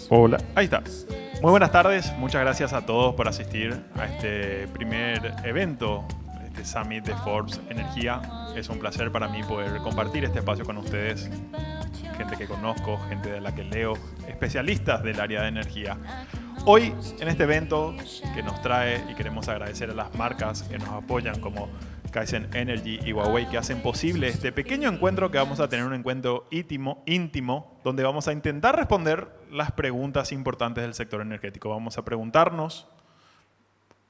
Hola, ahí está. Muy buenas tardes, muchas gracias a todos por asistir a este primer evento, este Summit de Forbes Energía. Es un placer para mí poder compartir este espacio con ustedes, gente que conozco, gente de la que leo, especialistas del área de energía. Hoy, en este evento que nos trae y queremos agradecer a las marcas que nos apoyan como Kaizen Energy y Huawei, que hacen posible este pequeño encuentro que vamos a tener, un encuentro íntimo, donde vamos a intentar responder las preguntas importantes del sector energético. Vamos a preguntarnos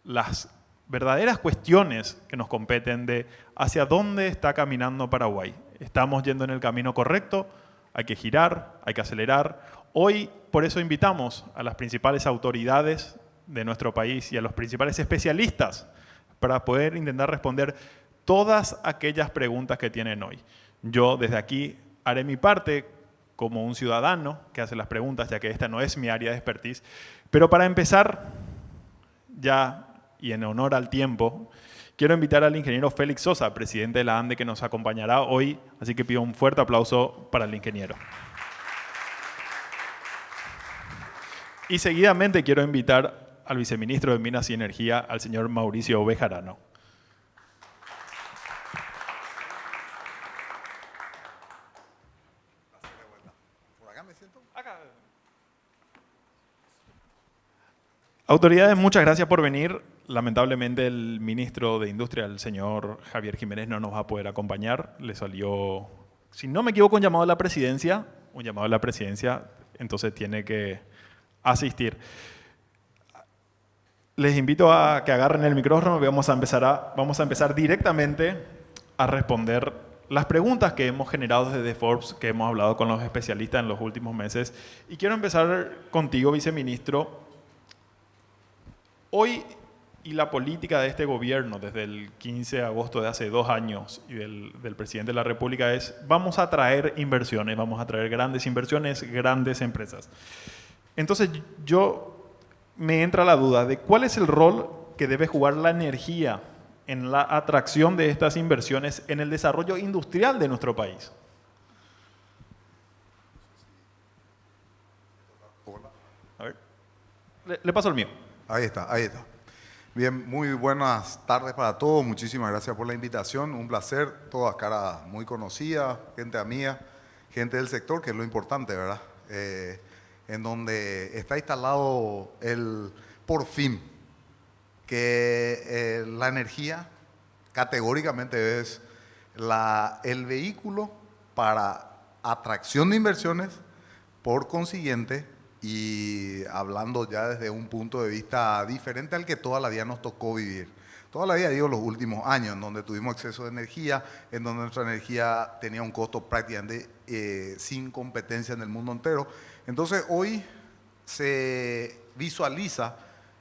las verdaderas cuestiones que nos competen de hacia dónde está caminando Paraguay. ¿Estamos yendo en el camino correcto? Hay que girar, hay que acelerar. Hoy, por eso invitamos a las principales autoridades de nuestro país y a los principales especialistas para poder intentar responder todas aquellas preguntas que tienen hoy. Yo desde aquí haré mi parte como un ciudadano que hace las preguntas, ya que esta no es mi área de expertise. Pero para empezar, ya y en honor al tiempo, quiero invitar al ingeniero Félix Sosa, presidente de la ANDE, que nos acompañará hoy. Así que pido un fuerte aplauso para el ingeniero. Y seguidamente quiero invitar al viceministro de Minas y Energía, al señor Mauricio Bejarano. ¿Por acá me siento? Acá. Autoridades, muchas gracias por venir. Lamentablemente el ministro de Industria, el señor Javier Jiménez, no nos va a poder acompañar. Le salió, si no me equivoco, un llamado a la presidencia. Entonces tiene que asistir. Les invito a que agarren el micrófono y vamos a empezar directamente a responder las preguntas que hemos generado desde Forbes, que hemos hablado con los especialistas en los últimos meses. Y quiero empezar contigo, viceministro. Hoy y la política de este gobierno desde el 15 de agosto de hace 2 años y del presidente de la República es: vamos a traer inversiones, vamos a traer grandes inversiones, grandes empresas. Entonces me entra la duda de cuál es el rol que debe jugar la energía en la atracción de estas inversiones en el desarrollo industrial de nuestro país. A ver, le paso el mío. Ahí está, ahí está. Bien, muy buenas tardes para todos. Muchísimas gracias por la invitación. Un placer. Todas caras muy conocidas, gente amiga, gente del sector, que es lo importante, ¿verdad? En donde está instalado por fin, que la energía categóricamente es el vehículo para atracción de inversiones, por consiguiente, y hablando ya desde un punto de vista diferente al que toda la vida nos tocó vivir. Toda la vida, digo, los últimos años, en donde tuvimos exceso de energía, en donde nuestra energía tenía un costo prácticamente sin competencia en el mundo entero. Entonces hoy se visualiza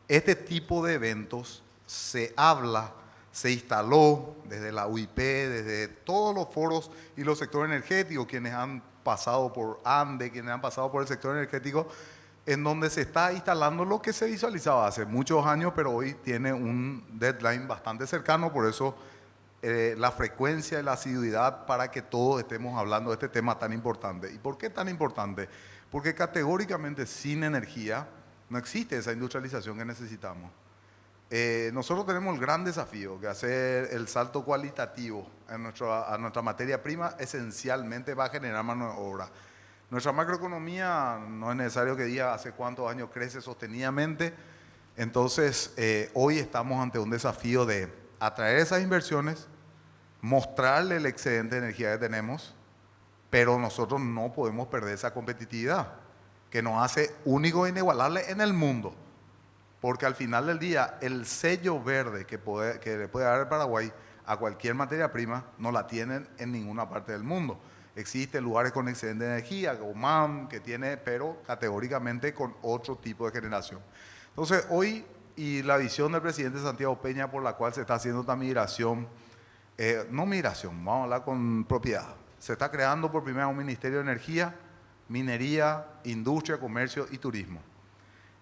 este tipo de eventos, se habla, se instaló desde la UIP, desde todos los foros y los sectores energéticos, quienes han pasado por ANDE, quienes han pasado por el sector energético, en donde se está instalando lo que se visualizaba hace muchos años, pero hoy tiene un deadline bastante cercano. Por eso la frecuencia y la asiduidad para que todos estemos hablando de este tema tan importante. ¿Y por qué tan importante? Porque categóricamente sin energía no existe esa industrialización que necesitamos. Nosotros tenemos el gran desafío de hacer el salto cualitativo a nuestra materia prima. Esencialmente va a generar mano de obra. Nuestra macroeconomía no es necesario que diga hace cuántos años crece sostenidamente. Entonces, hoy estamos ante un desafío de atraer esas inversiones, mostrarle el excedente de energía que tenemos, pero nosotros no podemos perder esa competitividad que nos hace únicos e inigualables en el mundo. Porque al final del día, el sello verde que le puede dar el Paraguay a cualquier materia prima no la tienen en ninguna parte del mundo. Existen lugares con excedente de energía, como Oman, que tiene, pero categóricamente con otro tipo de generación. Entonces, hoy, y la visión del presidente Santiago Peña, por la cual se está haciendo esta migración, no migración, vamos a hablar con propiedad. Se está creando por primera vez un Ministerio de Energía, Minería, Industria, Comercio y Turismo.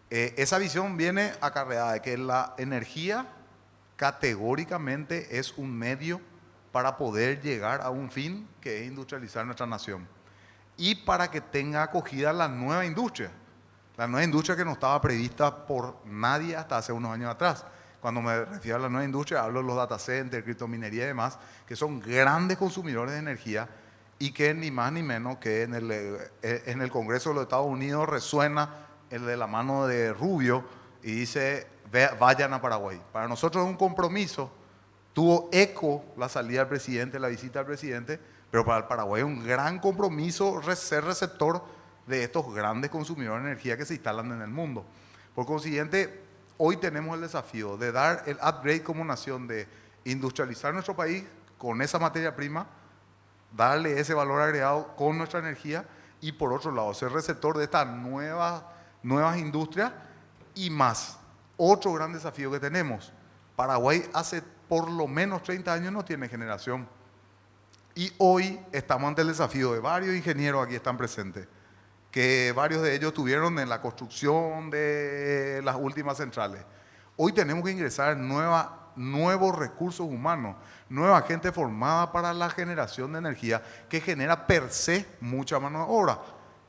Esa visión viene acarreada de que la energía categóricamente es un medio para poder llegar a un fin que es industrializar nuestra nación y para que tenga acogida la nueva industria. La nueva industria que no estaba prevista por nadie hasta hace unos años atrás. Cuando me refiero a la nueva industria, hablo de los data centers, criptominería y demás, que son grandes consumidores de energía y que ni más ni menos que en el Congreso de los Estados Unidos resuena el de la mano de Rubio y dice, vayan a Paraguay. Para nosotros es un compromiso, tuvo eco la salida del presidente, la visita del presidente, pero para el Paraguay es un gran compromiso ser receptor de estos grandes consumidores de energía que se instalan en el mundo. Por consiguiente, hoy tenemos el desafío de dar el upgrade como nación, de industrializar nuestro país con esa materia prima, darle ese valor agregado con nuestra energía y por otro lado ser receptor de estas nuevas industrias y más. Otro gran desafío que tenemos, Paraguay hace por lo menos 30 años no tiene generación y hoy estamos ante el desafío de varios ingenieros aquí están presentes, que varios de ellos estuvieron en la construcción de las últimas centrales. Hoy tenemos que ingresar nuevos recursos humanos, nueva gente formada para la generación de energía que genera per se mucha mano de obra.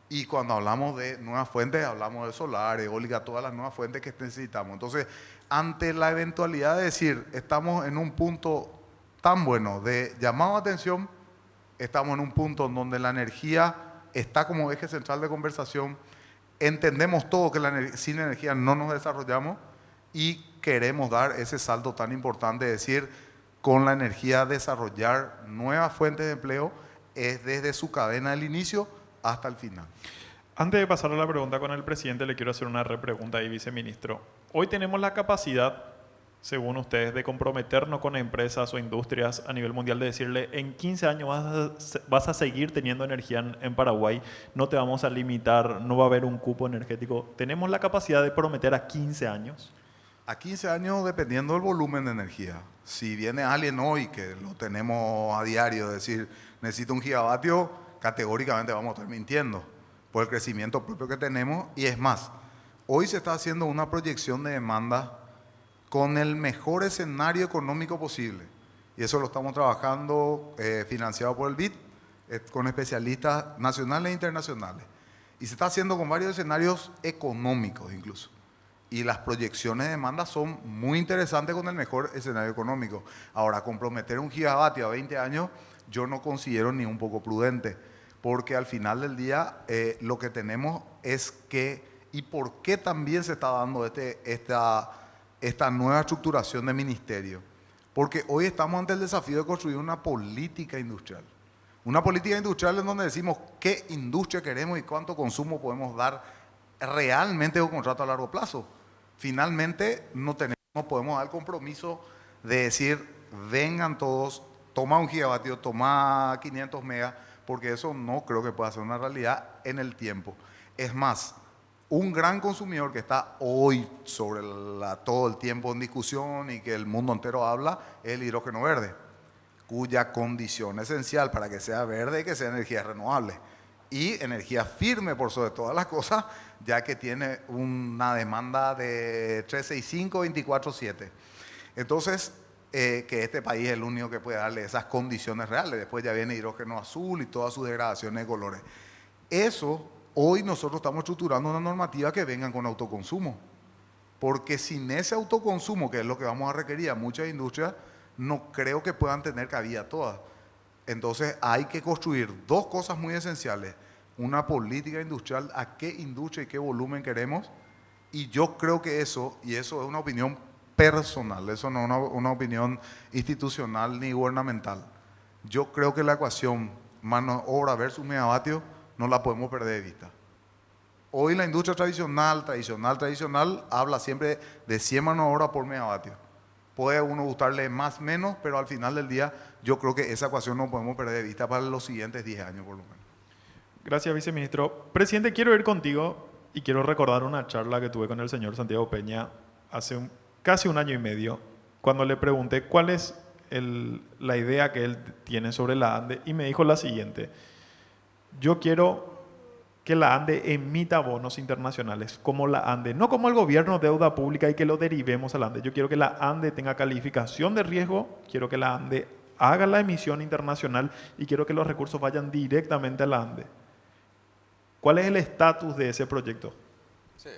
Y cuando hablamos de nuevas fuentes, hablamos de solar, eólica, todas las nuevas fuentes que necesitamos. Entonces, ante la eventualidad de decir, estamos en un punto tan bueno de llamado a atención, estamos en un punto en donde la energía está como eje central de conversación, entendemos todo que sin energía no nos desarrollamos y queremos dar ese salto tan importante de decir, con la energía desarrollar nuevas fuentes de empleo es desde su cadena del inicio hasta el final. Antes de pasar a la pregunta con el presidente, le quiero hacer una repregunta ahí, viceministro. Hoy tenemos la capacidad, según ustedes, de comprometernos con empresas o industrias a nivel mundial, de decirle, en 15 años vas a seguir teniendo energía en Paraguay, no te vamos a limitar, no va a haber un cupo energético. ¿Tenemos la capacidad de prometer a 15 años? A 15 años dependiendo del volumen de energía. Si viene alguien hoy, que lo tenemos a diario, decir, necesito 1 gigavatio, categóricamente vamos a estar mintiendo por el crecimiento propio que tenemos. Y es más, hoy se está haciendo una proyección de demanda con el mejor escenario económico posible. Y eso lo estamos trabajando financiado por el BID, con especialistas nacionales e internacionales. Y se está haciendo con varios escenarios económicos incluso. Y las proyecciones de demanda son muy interesantes con el mejor escenario económico. Ahora, comprometer 1 gigavatio a 20 años, yo no considero ni un poco prudente, porque al final del día lo que tenemos es que, y por qué también se está dando esta nueva estructuración de ministerio, porque hoy estamos ante el desafío de construir una política industrial. Una política industrial en donde decimos qué industria queremos y cuánto consumo podemos dar realmente con contrato a largo plazo. Finalmente no podemos dar el compromiso de decir, vengan todos, toma 1 gigavatio, toma 500 megas, porque eso no creo que pueda ser una realidad en el tiempo. Es más, un gran consumidor que está hoy sobre todo el tiempo en discusión y que el mundo entero habla es el hidrógeno verde, cuya condición esencial para que sea verde es que sea energía renovable y energía firme por sobre todas las cosas, ya que tiene una demanda de 365, 24/7. Entonces, que este país es el único que puede darle esas condiciones reales. Después ya viene hidrógeno azul y todas sus degradaciones de colores. Eso, hoy nosotros estamos estructurando una normativa que venga con autoconsumo. Porque sin ese autoconsumo, que es lo que vamos a requerir a muchas industrias, no creo que puedan tener cabida todas. Entonces hay que construir 2 cosas muy esenciales. Una política industrial, a qué industria y qué volumen queremos. Y yo creo que eso, y eso es una opinión personal, eso no es una opinión institucional ni gubernamental. Yo creo que la ecuación mano de obra versus megavatio no la podemos perder de vista. Hoy la industria tradicional, habla siempre de 100 mano de obra por megavatio. Puede a uno gustarle más o menos, pero al final del día yo creo que esa ecuación no podemos perder de vista para los siguientes 10 años por lo menos. Gracias, viceministro. Presidente, quiero ir contigo y quiero recordar una charla que tuve con el señor Santiago Peña hace casi 1 año y medio, cuando le pregunté cuál es la idea que él tiene sobre la ANDE y me dijo la siguiente: yo quiero que la ANDE emita bonos internacionales como la ANDE, no como el gobierno, deuda pública, y que lo derivemos a la ANDE. Yo quiero que la ANDE tenga calificación de riesgo, quiero que la ANDE haga la emisión internacional y quiero que los recursos vayan directamente a la ANDE. ¿Cuál es el estatus de ese proyecto? Sí.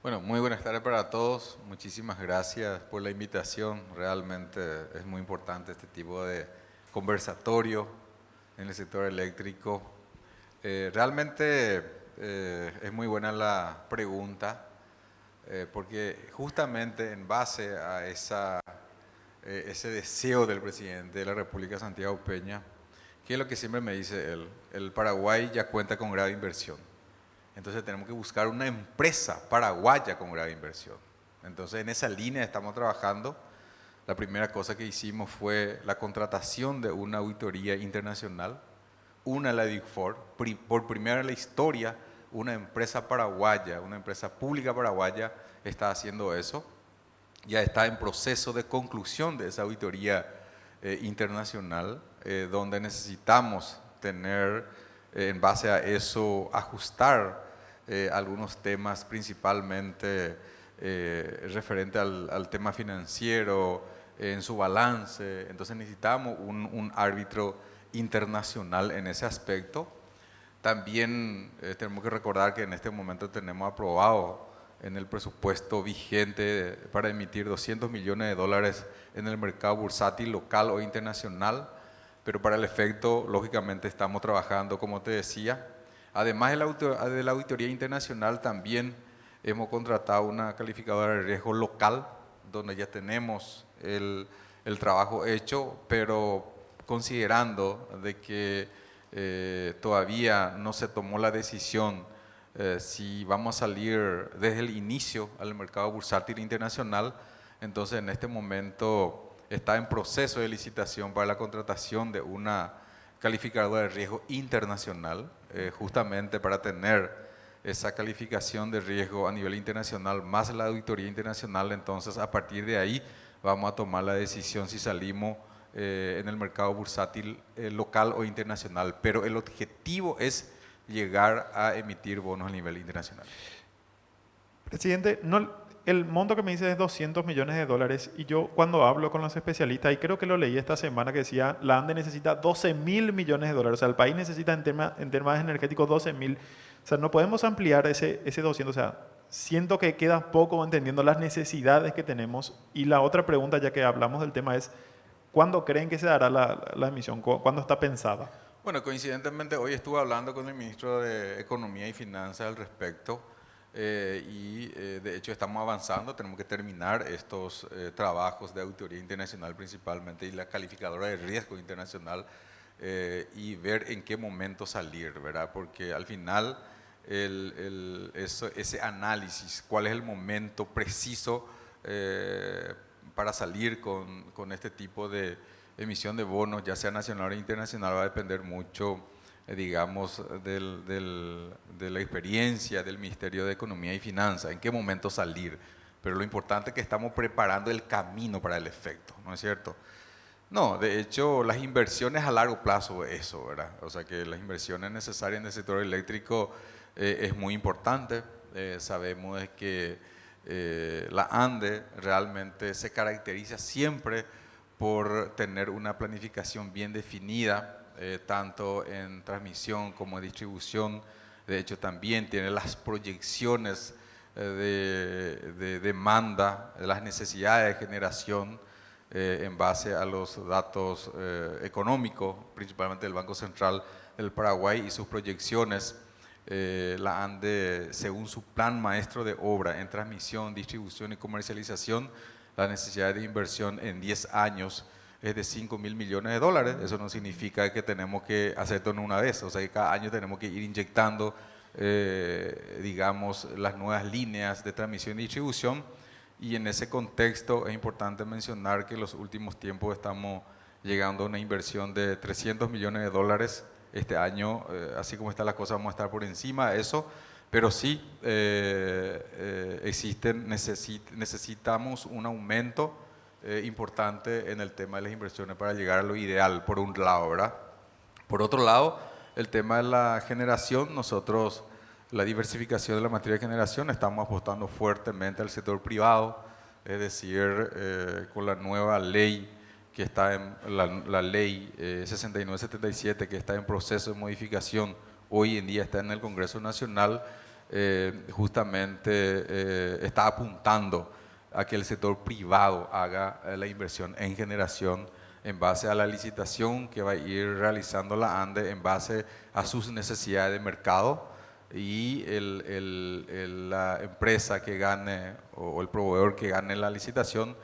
Bueno, muy buenas tardes para todos. Muchísimas gracias por la invitación. Realmente es muy importante este tipo de conversatorio en el sector eléctrico. Realmente es muy buena la pregunta, porque justamente en base a ese deseo del presidente de la República, Santiago Peña, que es lo que siempre me dice él, el Paraguay ya cuenta con grave inversión. Entonces tenemos que buscar una empresa paraguaya con grave inversión. Entonces en esa línea estamos trabajando. La primera cosa que hicimos fue la contratación de una auditoría internacional, una la Big Four, por primera vez en la historia, una empresa paraguaya, una empresa pública paraguaya está haciendo eso. Ya está en proceso de conclusión de esa auditoría internacional, donde necesitamos tener, en base a eso, ajustar algunos temas principalmente referente al tema financiero, en su balance. Entonces necesitamos un árbitro internacional en ese aspecto. También tenemos que recordar que en este momento tenemos aprobado en el presupuesto vigente para emitir 200 millones de dólares en el mercado bursátil local o internacional, pero para el efecto, lógicamente, estamos trabajando, como te decía. Además de la auditoría internacional, también hemos contratado una calificadora de riesgo local, donde ya tenemos el trabajo hecho, pero considerando de que todavía no se tomó la decisión si vamos a salir desde el inicio al mercado bursátil internacional, entonces en este momento está en proceso de licitación para la contratación de una calificadora de riesgo internacional, justamente para tener esa calificación de riesgo a nivel internacional más la auditoría internacional. Entonces a partir de ahí vamos a tomar la decisión si salimos en el mercado bursátil local o internacional, pero el objetivo es llegar a emitir bonos a nivel internacional. Presidente, no, el monto que me dice es 200 millones de dólares y yo cuando hablo con los especialistas, y creo que lo leí esta semana, que decía la ANDE necesita 12 mil millones de dólares, o sea, el país necesita en temas energéticos 12 mil, o sea, no podemos ampliar ese 200, o sea, siento que queda poco entendiendo las necesidades que tenemos. Y la otra pregunta, ya que hablamos del tema, es ¿cuándo creen que se dará la emisión? ¿Cuándo está pensada? Bueno, coincidentemente hoy estuve hablando con el ministro de Economía y Finanzas al respecto de hecho estamos avanzando, tenemos que terminar estos trabajos de auditoría internacional principalmente y la calificadora de riesgo internacional y ver en qué momento salir, ¿verdad? Porque al final ese análisis, cuál es el momento preciso para salir con este tipo de emisión de bonos, ya sea nacional o internacional, va a depender mucho, digamos, de la experiencia del Ministerio de Economía y Finanzas, en qué momento salir. Pero lo importante es que estamos preparando el camino para el efecto, ¿no es cierto? No, de hecho, las inversiones a largo plazo, eso, ¿verdad? O sea que las inversiones necesarias en el sector eléctrico es muy importante. Sabemos de que la ANDE realmente se caracteriza siempre por tener una planificación bien definida, tanto en transmisión como en distribución. De hecho, también tiene las proyecciones de demanda, de las necesidades de generación en base a los datos económicos, principalmente del Banco Central del Paraguay y sus proyecciones. La ANDE, según su plan maestro de obra en transmisión, distribución y comercialización, la necesidad de inversión en 10 años es de 5 mil millones de dólares. Eso no significa que tenemos que hacer todo en una vez, o sea que cada año tenemos que ir inyectando, digamos, las nuevas líneas de transmisión y distribución. Y en ese contexto es importante mencionar que en los últimos tiempos estamos llegando a una inversión de 300 millones de dólares. Este año, así como está la cosa, vamos a estar por encima de eso. Pero sí necesitamos un aumento importante en el tema de las inversiones para llegar a lo ideal, por un lado, ¿verdad? Por otro lado, el tema de la generación, nosotros, la diversificación de la materia de generación, estamos apostando fuertemente al sector privado, es decir, con la nueva ley que está en la ley 6977, que está en proceso de modificación, hoy en día está en el Congreso Nacional. justamente está apuntando a que el sector privado haga la inversión en generación en base a la licitación que va a ir realizando la ANDE en base a sus necesidades de mercado, y la empresa que gane o el proveedor que gane la licitación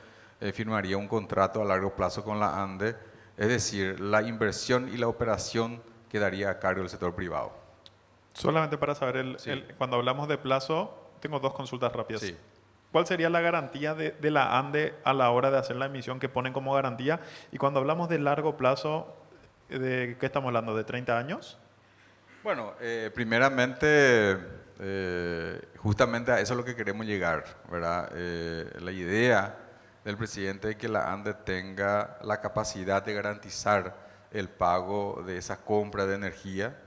firmaría un contrato a largo plazo con la ANDE, es decir, la inversión y la operación quedaría a cargo del sector privado. Solamente para saber, Sí. cuando hablamos de plazo, tengo dos consultas rápidas. Sí. ¿Cuál sería la garantía de la ANDE a la hora de hacer la emisión que ponen como garantía? Y cuando hablamos de largo plazo, ¿de qué estamos hablando? ¿De 30 años? Bueno, primeramente, justamente a eso es lo que queremos llegar, ¿verdad? La idea del presidente es que la ANDE tenga la capacidad de garantizar el pago de esa compra de energía.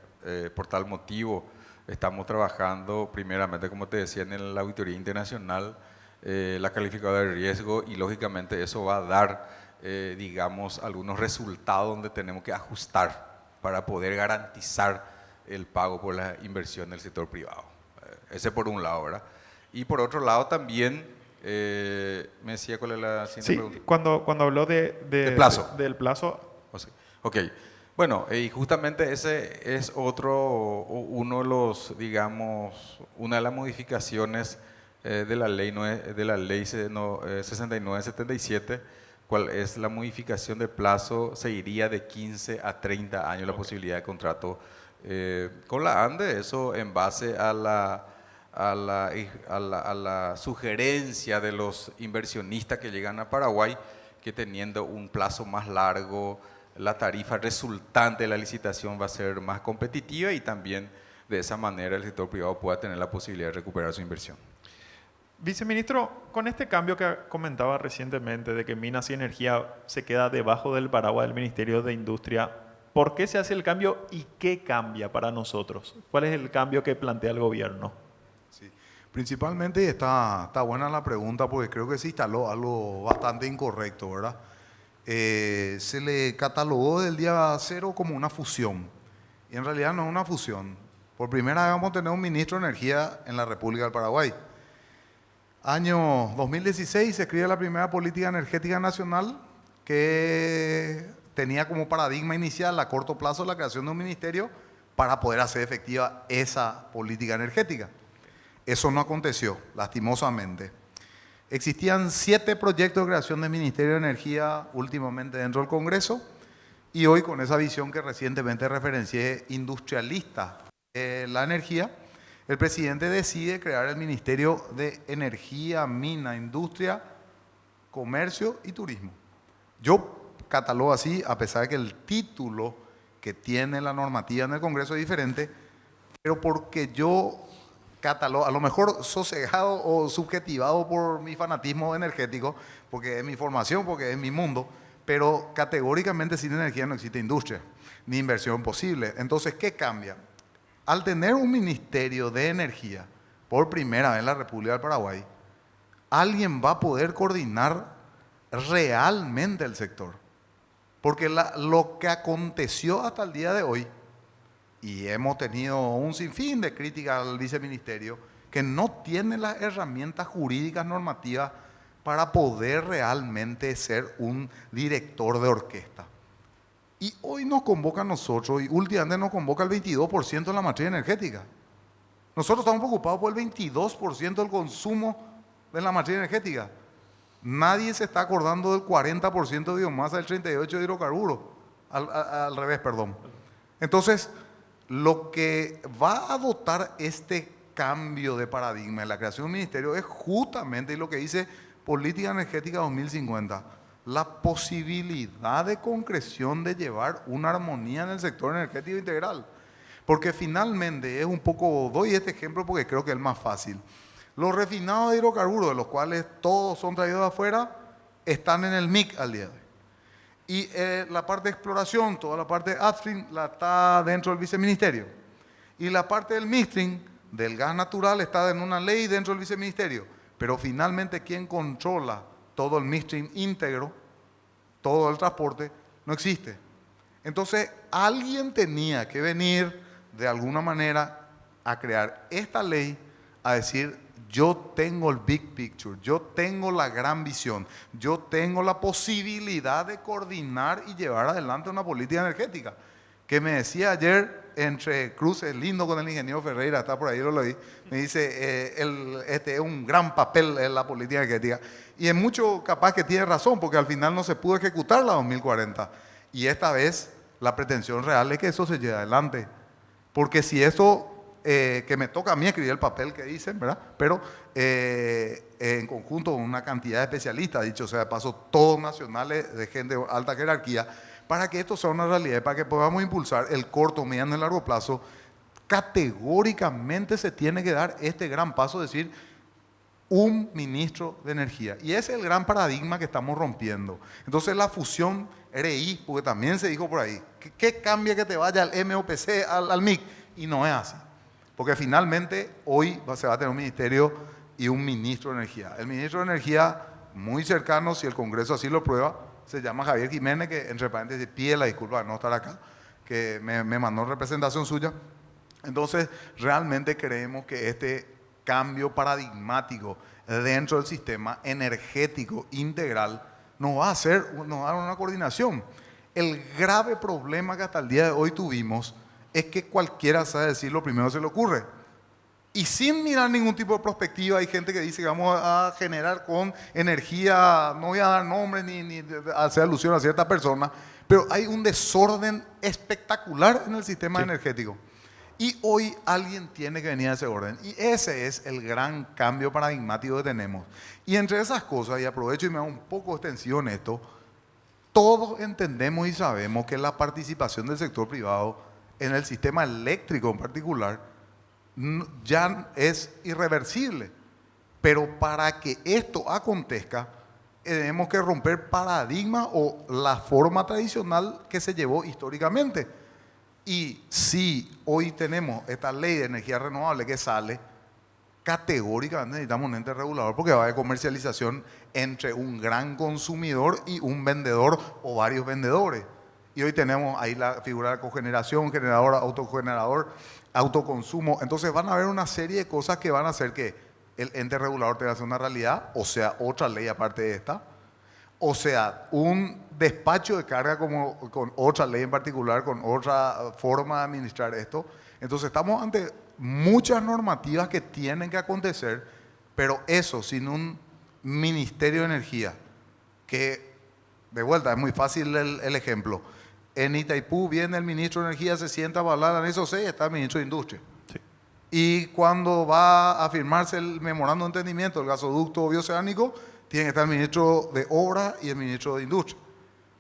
Por tal motivo, estamos trabajando primeramente, como te decía, en la auditoría internacional, la calificadora de riesgo, y lógicamente eso va a dar, digamos, algunos resultados donde tenemos que ajustar para poder garantizar el pago por la inversión del sector privado. Ese por un lado, ¿verdad? Y por otro lado también, me decía cuál es la siguiente Sí, pregunta. cuando habló De plazo. del plazo, O sea, ok. Bueno, y justamente ese es uno de los, digamos, una de las modificaciones de la ley, de la ley 6977, cuál es la modificación de plazo, se iría de 15 a 30 años la posibilidad de contrato con la ANDE, eso en base a la sugerencia de los inversionistas que llegan a Paraguay, que teniendo un plazo más largo, la tarifa resultante de la licitación va a ser más competitiva, y también de esa manera el sector privado pueda tener la posibilidad de recuperar su inversión. viceministro, con este cambio que comentaba recientemente de que Minas y Energía se queda debajo del paraguas del Ministerio de Industria, ¿por qué se hace el cambio y qué cambia para nosotros? ¿Cuál es el cambio que plantea el gobierno? Sí. Principalmente está buena la pregunta porque creo que se instaló algo bastante incorrecto, ¿verdad? Se le catalogó del día cero como una fusión, y en realidad no es una fusión. Por primera vez vamos a tener un ministro de Energía en la República del Paraguay. Año 2016 se crea la primera política energética nacional, que tenía como paradigma inicial a corto plazo la creación de un ministerio para poder hacer efectiva esa política energética. Eso no aconteció, lastimosamente. Existían 7 proyectos de creación del Ministerio de Energía últimamente dentro del Congreso, y hoy, con esa visión que recientemente referencié, industrialista de la energía, el presidente decide crear el Ministerio de Energía, Mina, Industria, Comercio y Turismo. Yo catalogo así, a pesar de que el título que tiene la normativa en el Congreso es diferente, pero porque yo catalogo, a lo mejor sosegado o subjetivado por mi fanatismo energético, porque es mi formación, porque es mi mundo, pero categóricamente sin energía no existe industria, ni inversión posible. Entonces, ¿qué cambia? Al tener un Ministerio de Energía, por primera vez en la República del Paraguay, alguien va a poder coordinar realmente el sector. Porque lo que aconteció hasta el día de hoy, y hemos tenido un sinfín de críticas al viceministerio, que no tiene las herramientas jurídicas normativas para poder realmente ser un director de orquesta. Y hoy nos convoca a nosotros, y últimamente nos convoca el 22% de la materia energética. Nosotros estamos preocupados por el 22% del consumo de la materia energética. Nadie se está acordando del 40% de biomasa, del 38% de hidrocarburos. Al revés, perdón. Entonces, lo que va a dotar este cambio de paradigma en la creación de un ministerio es justamente lo que dice Política Energética 2050, la posibilidad de concreción de llevar una armonía en el sector energético integral. Porque finalmente es un poco, doy este ejemplo porque creo que es el más fácil. Los refinados de hidrocarburos, de los cuales todos son traídos de afuera, están en el MIC al día de hoy. Y la parte de exploración, toda la parte de upstream, la está dentro del viceministerio. Y la parte del midstream, del gas natural, está en una ley dentro del viceministerio. Pero finalmente quien controla todo el midstream íntegro, todo el transporte, no existe. Entonces alguien tenía que venir de alguna manera a crear esta ley a decir, yo tengo el big picture, yo tengo la gran visión, yo tengo la posibilidad de coordinar y llevar adelante una política energética. Que me decía ayer, entre cruces lindo con el ingeniero Ferreira, está por ahí, lo leí, me dice, este es un gran papel en la política energética. Y en mucho capaz que tiene razón, porque al final no se pudo ejecutar la 2040. Y esta vez la pretensión real es que eso se lleve adelante. Porque si esto, que me toca a mí escribir el papel que dicen, ¿verdad? Pero en conjunto con una cantidad de especialistas, dicho sea de paso, todos nacionales de gente de alta jerarquía, para que esto sea una realidad, para que podamos impulsar el corto, mediano y largo plazo, categóricamente se tiene que dar este gran paso, es decir, un ministro de energía. Y ese es el gran paradigma que estamos rompiendo. Entonces la fusión RI, porque también se dijo por ahí, ¿qué cambia que te vaya al MOPC, al MIC? Y no es así. Porque finalmente hoy se va a tener un ministerio y un ministro de energía. El ministro de energía, muy cercano, si el Congreso así lo prueba, se llama Javier Jiménez, que entre paréntesis pide la disculpa de no estar acá, que me mandó representación suya. Entonces, realmente creemos que este cambio paradigmático dentro del sistema energético integral nos va a dar una coordinación. El grave problema que hasta el día de hoy tuvimos es que cualquiera sabe decir lo primero que se le ocurre. Y sin mirar ningún tipo de perspectiva, hay gente que dice que vamos a generar con energía, no voy a dar nombres ni hacer alusión a cierta persona, pero hay un desorden espectacular en el sistema energético. Y hoy alguien tiene que venir a ese orden. Y ese es el gran cambio paradigmático que tenemos. Y entre esas cosas, y aprovecho y me hago un poco extensivo en esto, todos entendemos y sabemos que la participación del sector privado en el sistema eléctrico en particular ya es irreversible. Pero para que esto acontezca, tenemos que romper paradigma o la forma tradicional que se llevó históricamente. Y si hoy tenemos esta ley de energía renovable que sale, categóricamente necesitamos un ente regulador porque va a haber comercialización entre un gran consumidor y un vendedor o varios vendedores. Y hoy tenemos ahí la figura de cogeneración, generador, autogenerador, autoconsumo. Entonces van a haber una serie de cosas que van a hacer que el ente regulador tenga que hacer una realidad, o sea, otra ley aparte de esta, o sea, un despacho de carga como con otra ley en particular, con otra forma de administrar esto. Entonces estamos ante muchas normativas que tienen que acontecer, pero eso sin un Ministerio de Energía, que de vuelta es muy fácil el ejemplo. En Itaipú viene el ministro de Energía, se sienta a hablar en esos 6, está el ministro de Industria. Sí. Y cuando va a firmarse el memorándum de entendimiento del gasoducto bioceánico, tiene que estar el ministro de Obras y el ministro de Industria.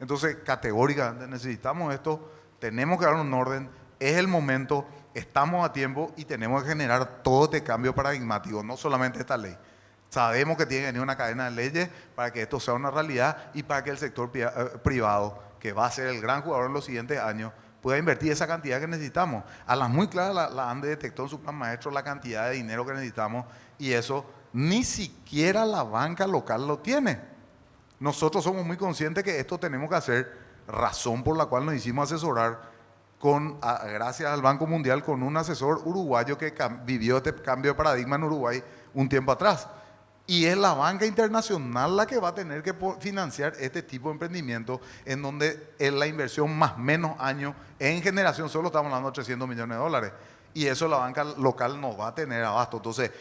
Entonces, categóricamente necesitamos esto, tenemos que dar un orden, es el momento, estamos a tiempo y tenemos que generar todo este cambio paradigmático, no solamente esta ley. Sabemos que tiene que venir una cadena de leyes para que esto sea una realidad y para que el sector privado, que va a ser el gran jugador en los siguientes años, pueda invertir esa cantidad que necesitamos. A las muy claras la ANDE detectó en su plan maestro la cantidad de dinero que necesitamos y eso ni siquiera la banca local lo tiene. Nosotros somos muy conscientes que esto tenemos que hacer, razón por la cual nos hicimos asesorar gracias al Banco Mundial con un asesor uruguayo que vivió este cambio de paradigma en Uruguay un tiempo atrás. Y es la banca internacional la que va a tener que financiar este tipo de emprendimiento en donde es la inversión más menos años en generación, solo estamos hablando de 300 millones de dólares. Y eso la banca local no va a tener abasto. Entonces,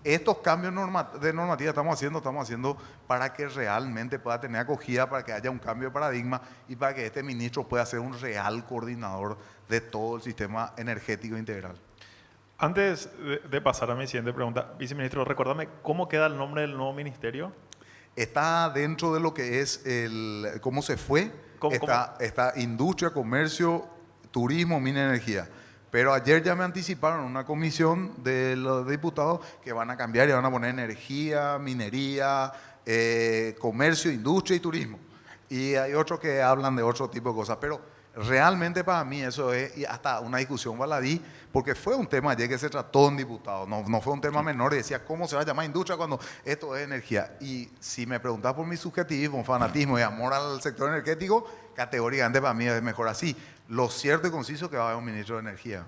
estos cambios de normativa estamos haciendo para que realmente pueda tener acogida, para que haya un cambio de paradigma y para que este ministro pueda ser un real coordinador de todo el sistema energético integral. Antes de pasar a mi siguiente pregunta, viceministro, recuérdame, ¿cómo queda el nombre del nuevo ministerio? Está dentro de lo que es cómo se fue. Está industria, comercio, turismo, mina y energía. Pero ayer ya me anticiparon una comisión de los diputados que van a cambiar y van a poner energía, minería, comercio, industria y turismo. Y hay otros que hablan de otro tipo de cosas. Pero realmente para mí eso es y hasta una discusión baladí, porque fue un tema ayer que se trató en diputados, no fue un tema menor y decía cómo se va a llamar industria cuando esto es energía. Y si me preguntas por mi subjetivismo, fanatismo y amor al sector energético, categóricamente para mí es mejor así. Lo cierto y conciso es que va a haber un ministro de energía.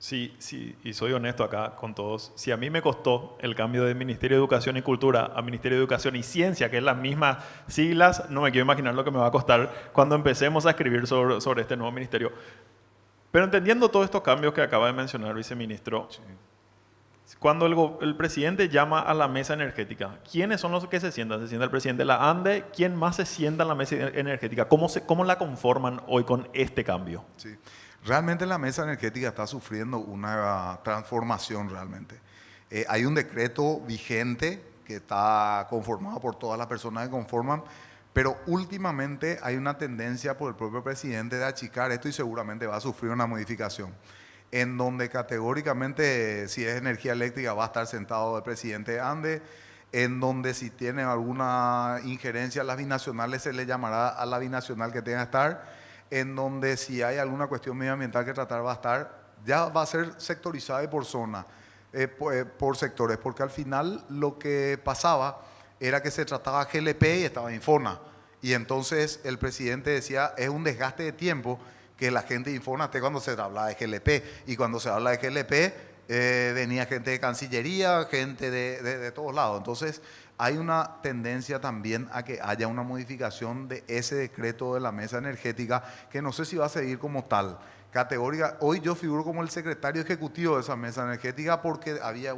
Sí, sí, y soy honesto acá con todos. Si a mí me costó el cambio de Ministerio de Educación y Cultura a Ministerio de Educación y Ciencia, que es las mismas siglas, no me quiero imaginar lo que me va a costar cuando empecemos a escribir sobre este nuevo ministerio. Pero entendiendo todos estos cambios que acaba de mencionar el viceministro, cuando el presidente llama a la mesa energética, ¿quiénes son los que se sientan? ¿Se sienta el presidente de la ANDE? ¿Quién más se sienta en la mesa energética? ¿Cómo la conforman hoy con este cambio? Sí. Realmente la mesa energética está sufriendo una transformación realmente. Hay un decreto vigente que está conformado por todas las personas que conforman, pero últimamente hay una tendencia por el propio presidente de achicar esto y seguramente va a sufrir una modificación, en donde categóricamente si es energía eléctrica va a estar sentado el presidente de ANDE, en donde si tiene alguna injerencia a las binacionales se le llamará a la binacional que tenga que estar, en donde si hay alguna cuestión medioambiental que tratar va a estar, ya va a ser sectorizada y por zona, por sectores, porque al final lo que pasaba era que se trataba GLP y estaba Infona, y entonces el presidente decía, es un desgaste de tiempo que la gente de Infona esté cuando se habla de GLP, y cuando se habla de GLP venía gente de Cancillería, gente de todos lados, entonces hay una tendencia también a que haya una modificación de ese decreto de la mesa energética, que no sé si va a seguir como tal, categórica. Hoy yo figuro como el secretario ejecutivo de esa mesa energética porque había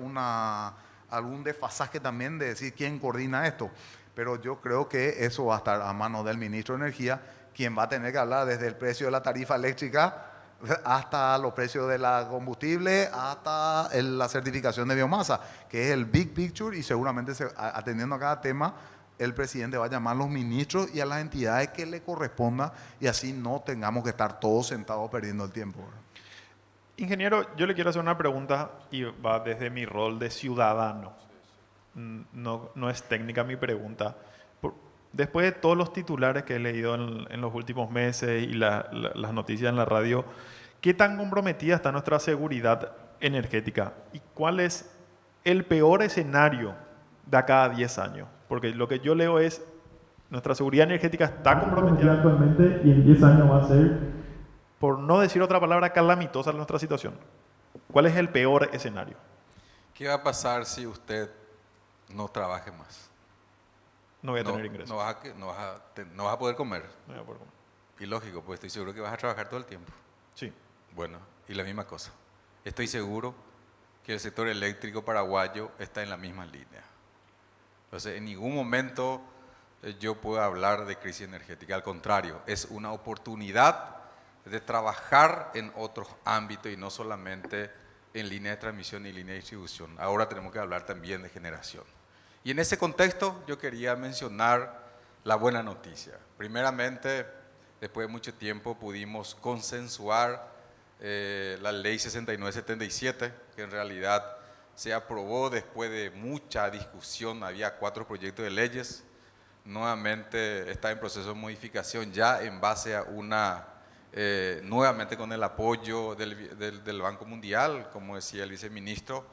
algún desfasaje también de decir quién coordina esto, pero yo creo que eso va a estar a manos del ministro de Energía, quien va a tener que hablar desde el precio de la tarifa eléctrica hasta los precios de la combustible, hasta la certificación de biomasa, que es el big picture, y seguramente atendiendo a cada tema, el presidente va a llamar a los ministros y a las entidades que le corresponda, y así no tengamos que estar todos sentados perdiendo el tiempo. Ingeniero, yo le quiero hacer una pregunta y va desde mi rol de ciudadano. No es técnica mi pregunta. Después de todos los titulares que he leído en los últimos meses y las noticias en la radio, ¿qué tan comprometida está nuestra seguridad energética? ¿Y cuál es el peor escenario de acá a 10 años? Porque lo que yo leo es, nuestra seguridad energética está comprometida actualmente y en 10 años va a ser, por no decir otra palabra, calamitosa nuestra situación. ¿Cuál es el peor escenario? ¿Qué va a pasar si usted no trabaje más? No voy a tener ingresos. No vas a poder comer. No voy a poder comer. Y lógico, pues estoy seguro que vas a trabajar todo el tiempo. Sí. Bueno, y la misma cosa. Estoy seguro que el sector eléctrico paraguayo está en la misma línea. Entonces, en ningún momento yo puedo hablar de crisis energética. Al contrario, es una oportunidad de trabajar en otros ámbitos y no solamente en línea de transmisión y línea de distribución. Ahora tenemos que hablar también de generación. Y en ese contexto yo quería mencionar la buena noticia. Primeramente, después de mucho tiempo pudimos consensuar la ley 6977, que en realidad se aprobó después de mucha discusión. Había 4 proyectos de leyes. Nuevamente está en proceso de modificación ya en base a nuevamente con el apoyo del Banco Mundial, como decía el viceministro,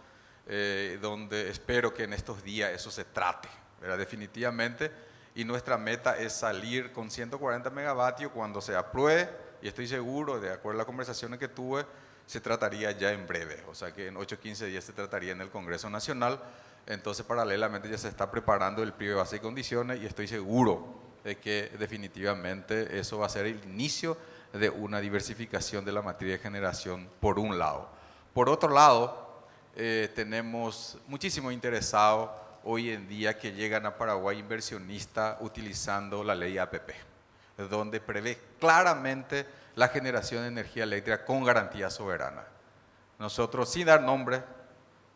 donde espero que en estos días eso se trate, ¿verdad? Definitivamente, y nuestra meta es salir con 140 megavatios cuando se apruebe, y estoy seguro, de acuerdo a las conversaciones que tuve, se trataría ya en breve, o sea que en 8 o 15 días se trataría en el Congreso Nacional. Entonces paralelamente ya se está preparando el pliego de base y condiciones, y estoy seguro de que definitivamente eso va a ser el inicio de una diversificación de la materia de generación por un lado. Por otro lado, tenemos muchísimos interesados hoy en día que llegan a Paraguay inversionistas utilizando la ley APP, donde prevé claramente la generación de energía eléctrica con garantía soberana. Nosotros, sin dar nombre,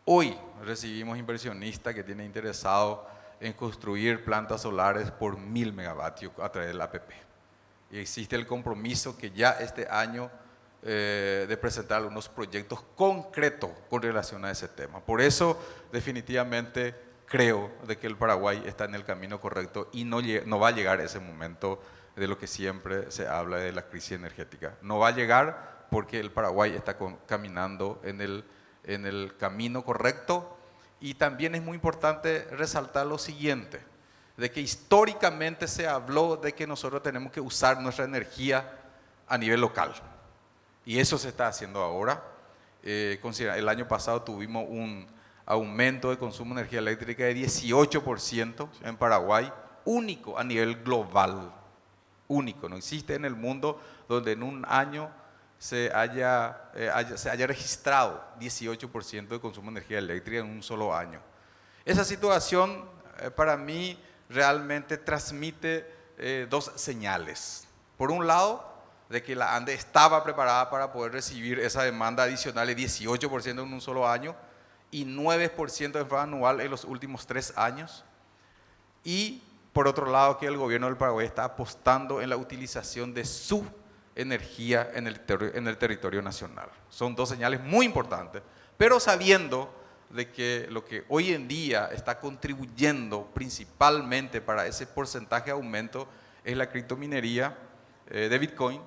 hoy recibimos inversionistas que tienen interesado en construir plantas solares por 1000 megavatios a través del APP. Y existe el compromiso que ya este año de presentar algunos proyectos concretos con relación a ese tema. Por eso, definitivamente, creo de que el Paraguay está en el camino correcto y no va a llegar ese momento de lo que siempre se habla de la crisis energética. No va a llegar porque el Paraguay está caminando en el camino correcto. Y también es muy importante resaltar lo siguiente, de que históricamente se habló de que nosotros tenemos que usar nuestra energía a nivel local. Y eso se está haciendo ahora. El año pasado tuvimos un aumento de consumo de energía eléctrica de 18% en Paraguay, único a nivel global, único. No existe en el mundo donde en un año se haya registrado 18% de consumo de energía eléctrica en un solo año. Esa situación para mí realmente transmite dos señales. Por un lado, de que la ANDE estaba preparada para poder recibir esa demanda adicional de 18% en un solo año y 9% de forma anual en los últimos 3 años. Y por otro lado, que el gobierno del Paraguay está apostando en la utilización de su energía en el territorio nacional. Son dos señales muy importantes, pero sabiendo de que lo que hoy en día está contribuyendo principalmente para ese porcentaje de aumento es la criptominería de Bitcoin.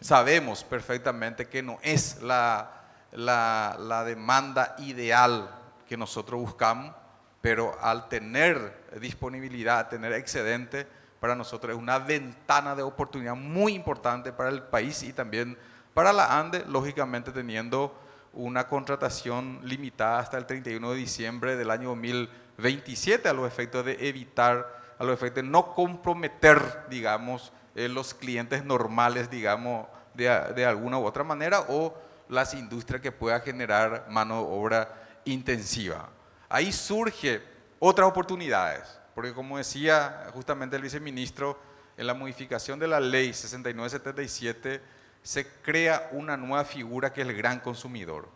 Sabemos perfectamente que no es la demanda ideal que nosotros buscamos, pero al tener disponibilidad, tener excedente, para nosotros es una ventana de oportunidad muy importante para el país y también para la ANDE, lógicamente teniendo una contratación limitada hasta el 31 de diciembre del año 2027 a los efectos de evitar, a los efectos de no comprometer, digamos, los clientes normales, digamos, de alguna u otra manera, o las industrias que pueda generar mano de obra intensiva. Ahí surge otras oportunidades, porque como decía justamente el viceministro, en la modificación de la ley 6977 se crea una nueva figura que es el gran consumidor,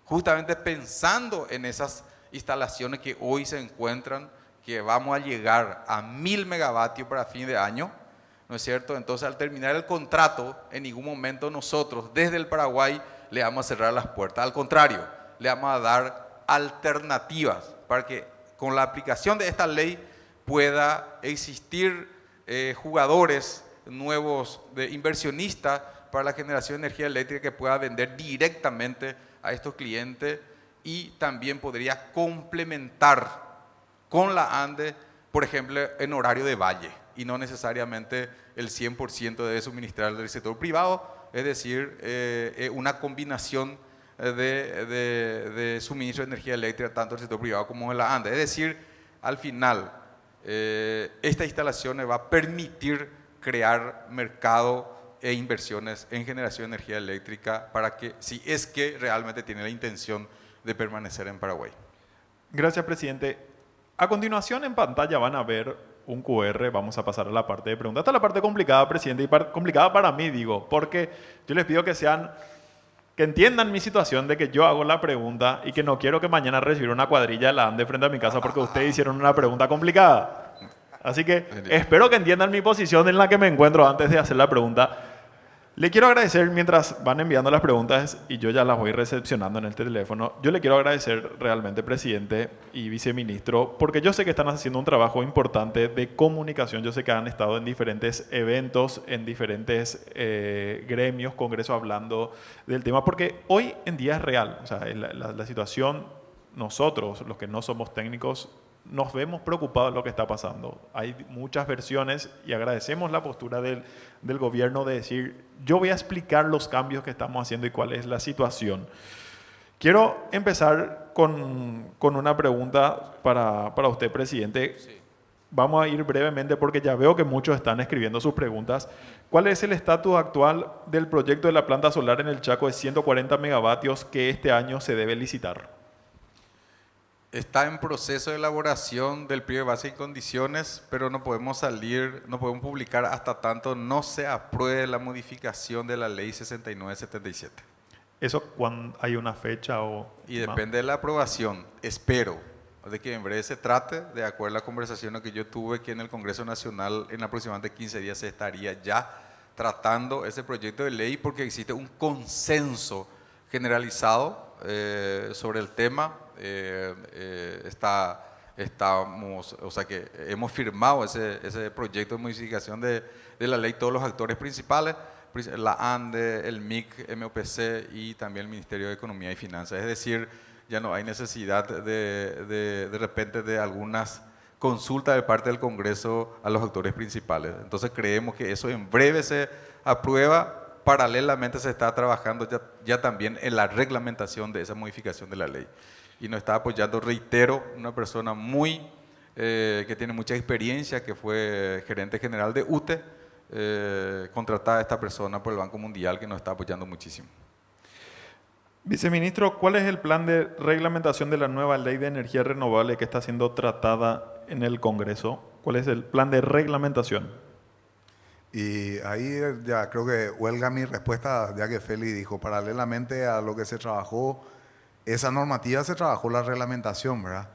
justamente pensando en esas instalaciones que hoy se encuentran, que vamos a llegar a 1000 megavatios para fin de año, ¿no es cierto? Entonces, al terminar el contrato, en ningún momento nosotros, desde el Paraguay, le vamos a cerrar las puertas. Al contrario, le vamos a dar alternativas para que con la aplicación de esta ley pueda existir jugadores nuevos, de inversionistas para la generación de energía eléctrica que pueda vender directamente a estos clientes y también podría complementar con la ANDE, por ejemplo, en horario de valle y no necesariamente el 100% debe suministrar del sector privado, es decir, una combinación de suministro de energía eléctrica tanto del sector privado como de la ANDE. Es decir, al final, esta instalación va a permitir crear mercado e inversiones en generación de energía eléctrica para que, si es que realmente tiene la intención de permanecer en Paraguay. Gracias, presidente. A continuación en pantalla van a ver un QR, vamos a pasar a la parte de preguntas. Esta es la parte complicada, presidente, y complicada para mí, digo, porque yo les pido que entiendan mi situación de que yo hago la pregunta y que no quiero que mañana reciba una cuadrilla de la ANDE frente a mi casa porque ustedes hicieron una pregunta complicada. Así que espero que entiendan mi posición en la que me encuentro antes de hacer la pregunta. Le quiero agradecer mientras van enviando las preguntas y yo ya las voy recepcionando en el teléfono. Yo le quiero agradecer realmente, presidente y viceministro, porque yo sé que están haciendo un trabajo importante de comunicación. Yo sé que han estado en diferentes eventos, en diferentes gremios, congresos, hablando del tema, porque hoy en día es real. O sea, la situación, nosotros, los que no somos técnicos, nos vemos preocupados de lo que está pasando. Hay muchas versiones y agradecemos la postura del gobierno de decir, yo voy a explicar los cambios que estamos haciendo y cuál es la situación. Quiero empezar con una pregunta para usted, presidente. Sí. Vamos a ir brevemente porque ya veo que muchos están escribiendo sus preguntas. ¿Cuál es el estatus actual del proyecto de la planta solar en el Chaco de 140 megavatios que este año se debe licitar? Está en proceso de elaboración del pliego de base y condiciones, pero no podemos publicar hasta tanto no se apruebe la modificación de la ley 6977. ¿Eso cuando hay una fecha o...? Y depende de la aprobación. Espero de que en breve se trate, de acuerdo a la conversación que yo tuve, que en el Congreso Nacional en aproximadamente 15 días se estaría ya tratando ese proyecto de ley porque existe un consenso generalizado sobre el tema. Hemos firmado ese proyecto de modificación de la ley, todos los actores principales, la ANDE, el MIC, MOPC y también el Ministerio de Economía y Finanzas. Es decir, ya no hay necesidad de repente de algunas consultas de parte del Congreso a los actores principales. Entonces creemos que eso en breve se aprueba paralelamente se está trabajando ya también en la reglamentación de esa modificación de la ley. Y nos está apoyando, reitero, una persona que tiene mucha experiencia, que fue gerente general de UTE, contratada esta persona por el Banco Mundial, que nos está apoyando muchísimo. Viceministro, ¿cuál es el plan de reglamentación de la nueva ley de energía renovable que está siendo tratada en el Congreso? ¿Cuál es el plan de reglamentación? Y ahí ya creo que huelga mi respuesta, ya que Feli dijo, paralelamente a lo que se trabajó, esa normativa se trabajó la reglamentación, ¿verdad?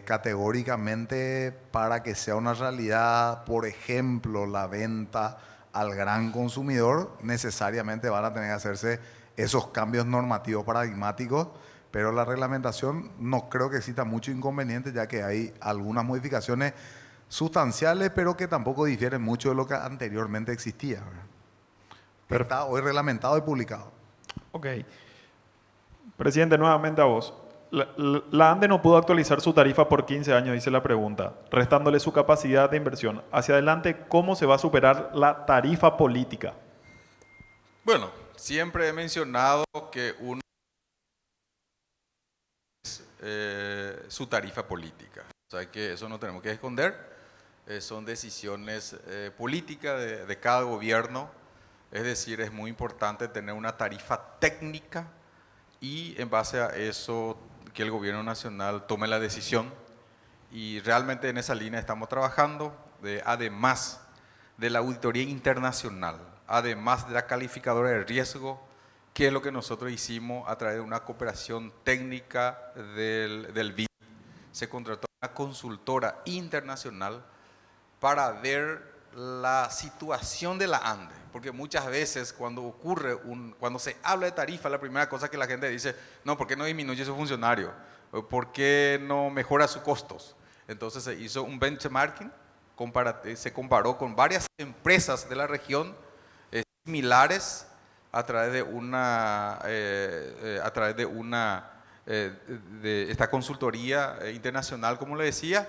Categóricamente para que sea una realidad, por ejemplo, la venta al gran consumidor, necesariamente van a tener que hacerse esos cambios normativos paradigmáticos, pero la reglamentación no creo que exista mucho inconveniente, ya que hay algunas modificaciones sustanciales, pero que tampoco difieren mucho de lo que anteriormente existía, ¿verdad? Pero está hoy reglamentado y publicado. Ok. Presidente, nuevamente a vos. La ANDE no pudo actualizar su tarifa por 15 años, dice la pregunta, restándole su capacidad de inversión. Hacia adelante, ¿cómo se va a superar la tarifa política? Bueno, siempre he mencionado que su tarifa política. O sea, que eso no tenemos que esconder. Son decisiones políticas de cada gobierno. Es decir, es muy importante tener una tarifa técnica y en base a eso que el gobierno nacional tome la decisión. Y realmente en esa línea estamos trabajando, además de la auditoría internacional, además de la calificadora de riesgo, que es lo que nosotros hicimos a través de una cooperación técnica del BID. Se contrató una consultora internacional para ver la situación de la ANDE, porque muchas veces cuando se habla de tarifa, la primera cosa que la gente dice, no, ¿por qué no disminuye su funcionario? ¿Por qué no mejora sus costos? Entonces se hizo un benchmarking, se comparó con varias empresas de la región similares a través de esta consultoría internacional, como le decía,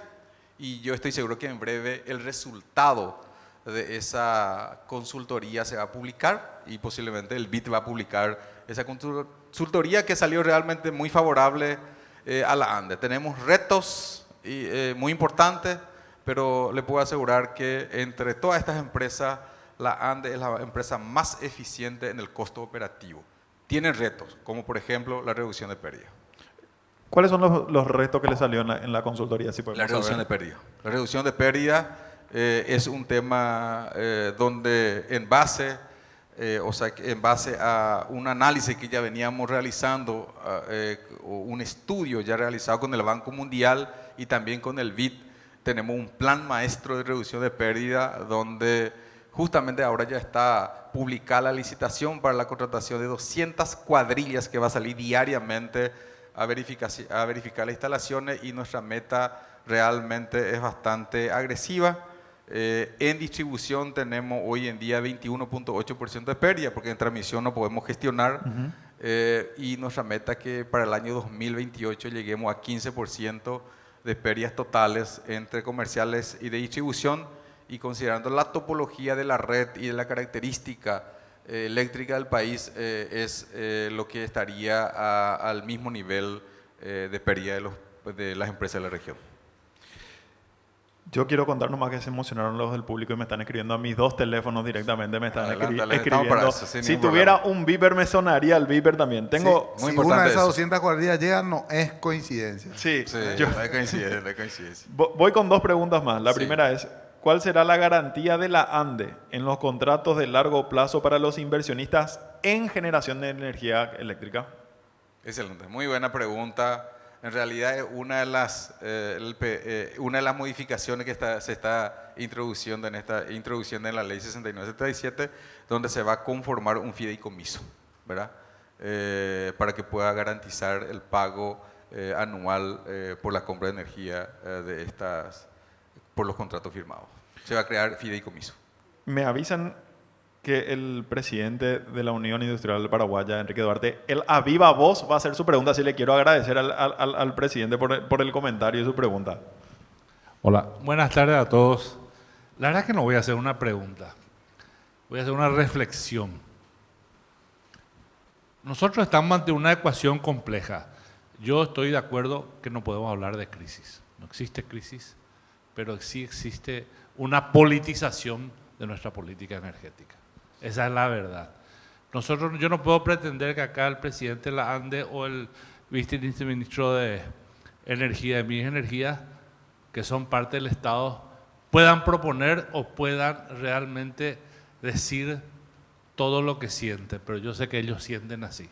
y yo estoy seguro que en breve el resultado de esa consultoría se va a publicar y posiblemente el BID va a publicar esa consultoría que salió realmente muy favorable a la ANDE. Tenemos retos muy importantes, pero le puedo asegurar que entre todas estas empresas, la ANDE es la empresa más eficiente en el costo operativo. Tienen retos, como por ejemplo la reducción de pérdida. ¿Cuáles son los retos que le salió en la consultoría? Si La reducción de pérdida. La reducción de pérdida es un tema donde en base a un análisis que ya veníamos realizando, un estudio ya realizado con el Banco Mundial y también con el BID, tenemos un plan maestro de reducción de pérdida donde justamente ahora ya está publicada la licitación para la contratación de 200 cuadrillas que va a salir diariamente a verificar las instalaciones, y nuestra meta realmente es bastante agresiva. En distribución tenemos hoy en día 21.8% de pérdida, porque en transmisión no podemos gestionar. Y nuestra meta es que para el año 2028 lleguemos a 15% de pérdidas totales entre comerciales y de distribución, y considerando la topología de la red y de la característica eléctrica del país, es lo que estaría al mismo nivel de pérdida de las empresas de la región. Yo quiero contar nomás que se emocionaron los del público y me están escribiendo a mis 2 teléfonos directamente, me están escribiendo. Eso, si tuviera un beeper me sonaría el beeper también. Tengo si una de esas 200 cuadrillas llega, no es coincidencia. Sí, no hay coincidencia. Voy con 2 preguntas más. La Sí. primera es, ¿cuál será la garantía de la ANDE en los contratos de largo plazo para los inversionistas en generación de energía eléctrica? Excelente, muy buena pregunta. En realidad es una de las modificaciones que se está introduciendo en la ley 6977, donde se va a conformar un fideicomiso, ¿verdad? Para que pueda garantizar el pago anual por la compra de energía por los contratos firmados. Se va a crear fideicomiso. Me avisan que el presidente de la Unión Industrial Paraguaya, Enrique Duarte, él a viva voz va a hacer su pregunta, así le quiero agradecer al presidente por el comentario y su pregunta. Hola, buenas tardes a todos. La verdad es que no voy a hacer una pregunta, voy a hacer una reflexión. Nosotros estamos ante una ecuación compleja. Yo estoy de acuerdo que no podemos hablar de crisis. No existe crisis, pero sí existe una politización de nuestra política energética. Esa es la verdad. Yo no puedo pretender que acá el presidente de la ANDE o el viceministro de Energía, de Minas y Energía, que son parte del Estado, puedan proponer o puedan realmente decir todo lo que sienten, pero yo sé que ellos sienten así.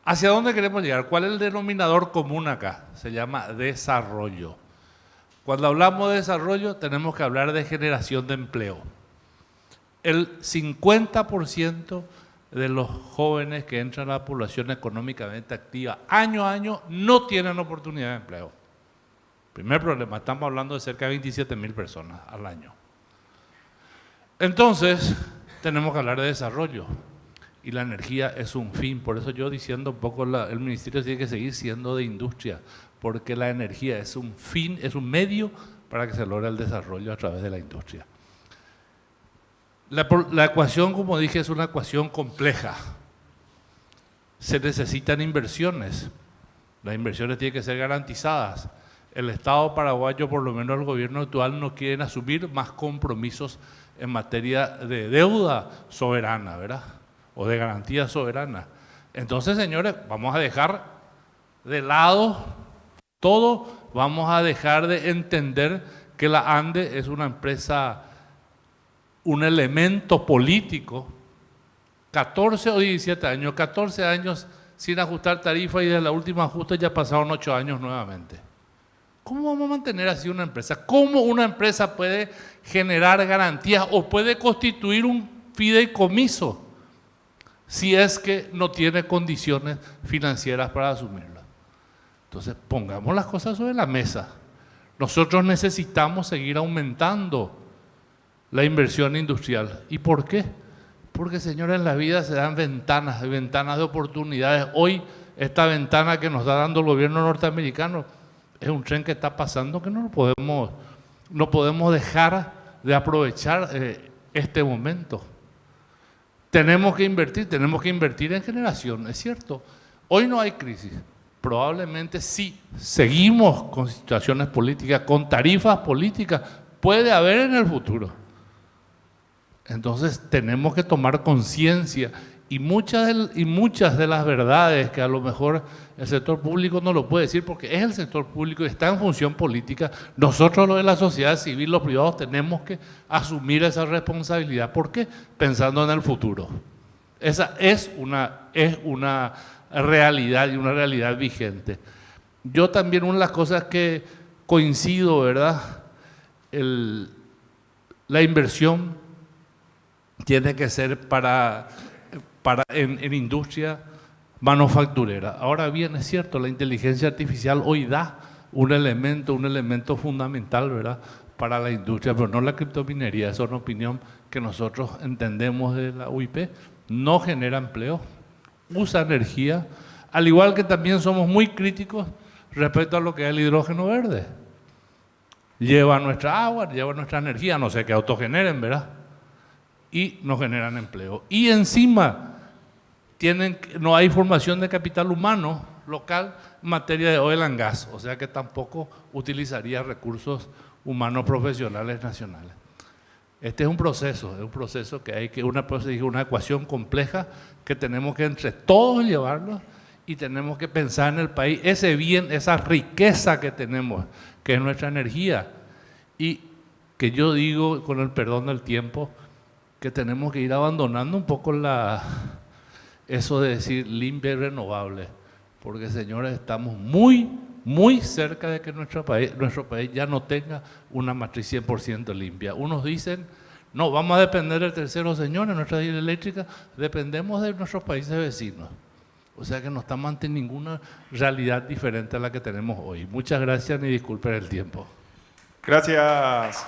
¿Hacia dónde queremos llegar? ¿Cuál es el denominador común acá? Se llama desarrollo. Cuando hablamos de desarrollo, tenemos que hablar de generación de empleo. El 50% de los jóvenes que entran a la población económicamente activa año a año no tienen oportunidad de empleo. Primer problema, estamos hablando de cerca de 27.000 personas al año. Entonces, tenemos que hablar de desarrollo. Y la energía es un fin. Por eso yo diciendo un poco, el ministerio tiene que seguir siendo de industria, porque la energía es un fin, es un medio para que se logre el desarrollo a través de la industria. La ecuación, como dije, es una ecuación compleja. Se necesitan inversiones. Las inversiones tienen que ser garantizadas. El Estado paraguayo, por lo menos el gobierno actual, no quiere asumir más compromisos en materia de deuda soberana, ¿verdad? O de garantía soberana. Entonces, señores, vamos a dejar de lado todo, vamos a dejar de entender que la ANDE es una empresa, un elemento político. 14 o 17 años, 14 años sin ajustar tarifa y desde la última ajuste ya pasaron 8 años nuevamente. ¿Cómo vamos a mantener así una empresa? ¿Cómo una empresa puede generar garantías o puede constituir un fideicomiso si es que no tiene condiciones financieras para asumirla? Entonces, pongamos las cosas sobre la mesa. Nosotros necesitamos seguir aumentando la inversión industrial. ¿Y por qué? Porque, señores, en la vida se dan ventanas de oportunidades. Hoy, esta ventana que nos está dando el gobierno norteamericano es un tren que está pasando que no podemos dejar de aprovechar este momento. Tenemos que invertir en generación, es cierto. Hoy no hay crisis. Probablemente sí, seguimos con situaciones políticas, con tarifas políticas, puede haber en el futuro. Entonces tenemos que tomar conciencia y muchas de las verdades que a lo mejor el sector público no lo puede decir porque es el sector público y está en función política, nosotros los de la sociedad civil, los privados, tenemos que asumir esa responsabilidad. ¿Por qué? Pensando en el futuro. Esa es una realidad y una realidad vigente. Yo también una de las cosas que coincido, ¿verdad? La inversión tiene que ser en industria manufacturera. Ahora bien, es cierto, la inteligencia artificial hoy da un elemento fundamental, ¿verdad?, para la industria, pero no la criptominería. Esa es una opinión que nosotros entendemos de la UIP. No genera empleo, usa energía, al igual que también somos muy críticos respecto a lo que es el hidrógeno verde. Lleva nuestra agua, lleva nuestra energía, no sé qué autogeneren, ¿verdad? Y no generan empleo. Y encima no hay formación de capital humano local en materia de oil and gas, o sea que tampoco utilizaría recursos humanos profesionales nacionales. Este es un proceso que hay que, una ecuación compleja que tenemos que entre todos llevarlo y tenemos que pensar en el país, ese bien, esa riqueza que tenemos, que es nuestra energía, y que yo digo, con el perdón del tiempo, que tenemos que ir abandonando un poco eso de decir limpia y renovable, porque, señores, estamos muy cerca de que nuestro país ya no tenga una matriz 100% limpia. Unos dicen, no, vamos a depender del tercero, señores, nuestra hidroeléctrica, dependemos de nuestros países vecinos. O sea que no estamos ante ninguna realidad diferente a la que tenemos hoy. Muchas gracias y disculpen el tiempo. Gracias.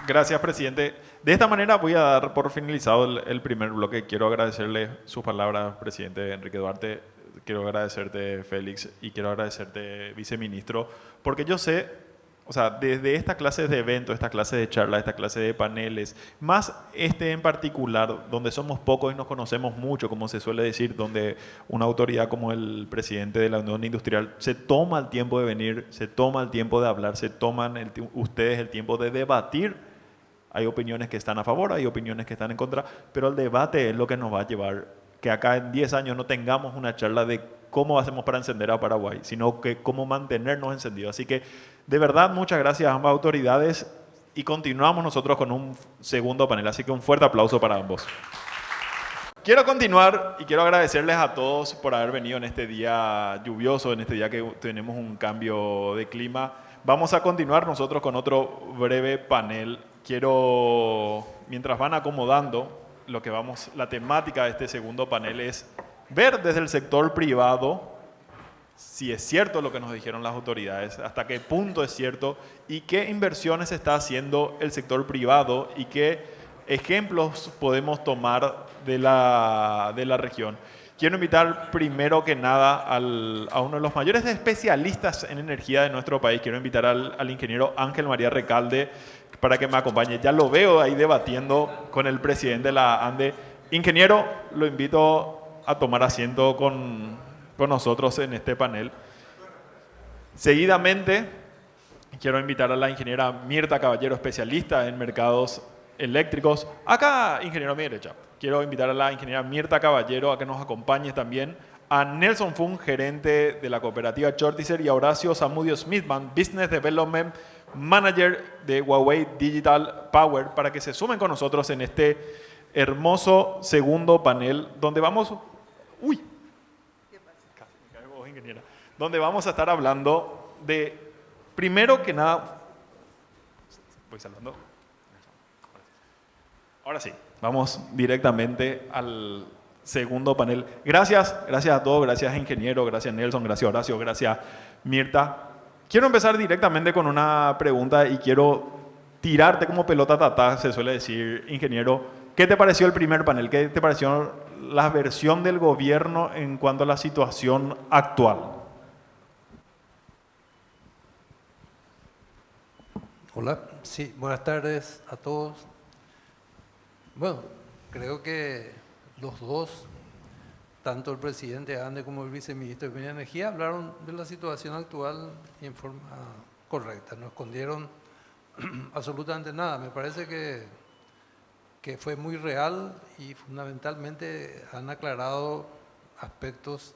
Gracias, presidente. De esta manera voy a dar por finalizado el primer bloque. Quiero agradecerle sus palabras, presidente Enrique Duarte. Quiero agradecerte, Félix, y quiero agradecerte, viceministro, porque yo sé O sea, desde esta clase de eventos, esta clase de charlas, esta clase de paneles, más este en particular, donde somos pocos y nos conocemos mucho, como se suele decir, donde una autoridad como el presidente de la Unión Industrial se toma el tiempo de venir, se toma el tiempo de hablar, se toman ustedes el tiempo de debatir. Hay opiniones que están a favor, hay opiniones que están en contra, pero el debate es lo que nos va a llevar que acá en 10 años no tengamos una charla de cómo hacemos para encender a Paraguay, sino que cómo mantenernos encendidos. Así que, de verdad, muchas gracias a ambas autoridades y continuamos nosotros con un segundo panel. Así que un fuerte aplauso para ambos. Quiero continuar y quiero agradecerles a todos por haber venido en este día lluvioso, en este día que tenemos un cambio de clima. Vamos a continuar nosotros con otro breve panel. Quiero, mientras van acomodando, la temática de este segundo panel es ver desde el sector privado si es cierto lo que nos dijeron las autoridades, hasta qué punto es cierto y qué inversiones está haciendo el sector privado y qué ejemplos podemos tomar de la región. Quiero invitar primero que nada a uno de los mayores especialistas en energía de nuestro país. Quiero invitar al ingeniero Ángel María Recalde para que me acompañe. Ya lo veo ahí debatiendo con el presidente de la ANDE. Ingeniero, lo invito a tomar asiento con nosotros en este panel. Seguidamente, quiero invitar a la ingeniera Mirta Caballero, especialista en mercados eléctricos. Acá, ingeniero a mi derecha. Quiero invitar a la ingeniera Mirta Caballero a que nos acompañe también, a Nelson Fung, gerente de la cooperativa Chortizer, y a Horacio Zamudio Smithman, Business Development Manager de Huawei Digital Power, para que se sumen con nosotros en este hermoso segundo panel, donde vamos... ¡Uy! Ingeniera. Donde vamos a estar hablando de, primero que nada... Voy saludando. Ahora sí, vamos directamente al segundo panel. Gracias a todos, gracias ingeniero, gracias Nelson, gracias Horacio, gracias Mirta. Quiero empezar directamente con una pregunta y quiero tirarte como pelota tatá, se suele decir, ingeniero. ¿Qué te pareció el primer panel? ¿Qué te pareció la versión del gobierno en cuanto a la situación actual? Hola, sí, buenas tardes a todos. Bueno, creo que los dos, tanto el presidente ANDE como el viceministro de Minería y Energía, hablaron de la situación actual y en forma correcta. No escondieron absolutamente nada. Me parece que fue muy real y fundamentalmente han aclarado aspectos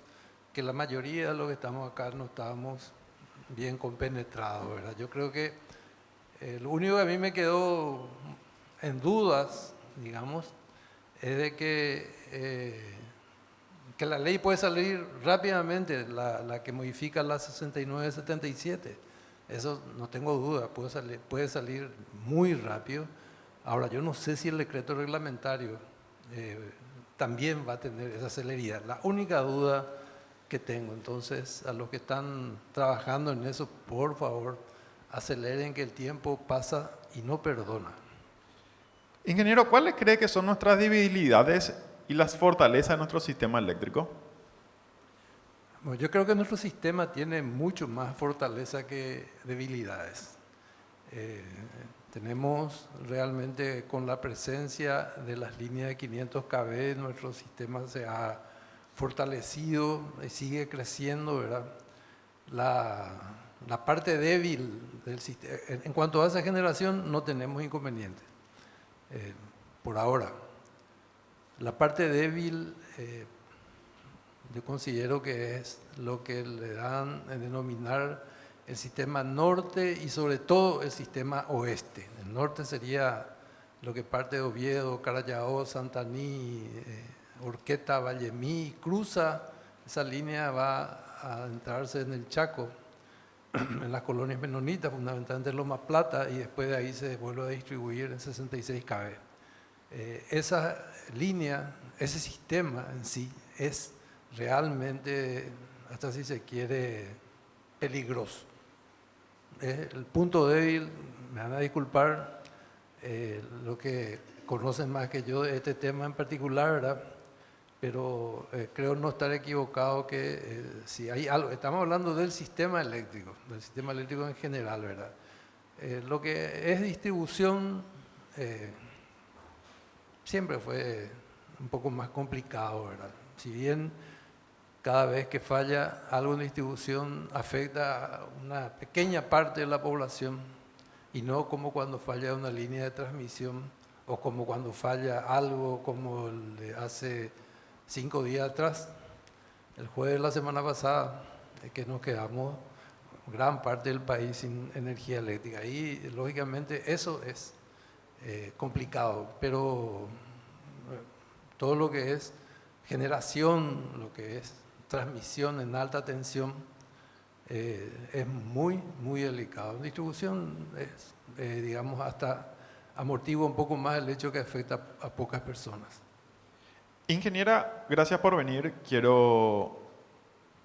que la mayoría de los que estamos acá no estábamos bien compenetrados, ¿verdad? Yo creo que lo único que a mí me quedó en dudas, digamos, es de que la ley puede salir rápidamente, la que modifica la 6977. Eso no tengo duda, puede salir muy rápido. Ahora, yo no sé si el decreto reglamentario también va a tener esa celeridad. La única duda que tengo, entonces, a los que están trabajando en eso, por favor, aceleren, que el tiempo pasa y no perdona. Ingeniero, ¿cuáles cree que son nuestras debilidades y las fortalezas de nuestro sistema eléctrico? Bueno, yo creo que nuestro sistema tiene mucho más fortaleza que debilidades. Tenemos realmente, con la presencia de las líneas de 500 kV, nuestro sistema se ha fortalecido y sigue creciendo, ¿verdad? La parte débil del sistema, en cuanto a esa generación, no tenemos inconvenientes, por ahora. La parte débil, yo considero que es lo que le dan a denominar el sistema norte y sobre todo el sistema oeste. El norte sería lo que parte de Oviedo, Carallao, Santaní, Horqueta, Vallemí, cruza esa línea, va a entrarse en el Chaco, en las colonias menonitas, fundamentalmente en Loma Plata, y después de ahí se vuelve a distribuir en 66 kV. Esa línea, ese sistema en sí es realmente, hasta si se quiere, peligroso. El punto débil, me van a disculpar, lo que conocen más que yo de este tema en particular, ¿verdad? Pero creo no estar equivocado que si hay algo, estamos hablando del sistema eléctrico en general, ¿verdad? Lo que es distribución siempre fue un poco más complicado, ¿verdad? Si bien cada vez que falla algo en distribución afecta a una pequeña parte de la población y no como cuando falla una línea de transmisión o como cuando falla algo como el de hace 5 días atrás, el jueves de la semana pasada, que nos quedamos gran parte del país sin energía eléctrica. Y lógicamente eso es complicado, pero todo lo que es generación, lo que es transmisión en alta tensión, es muy, muy delicado. En distribución, digamos, hasta amortigua un poco más el hecho que afecta a pocas personas. Ingeniera, gracias por venir. Quiero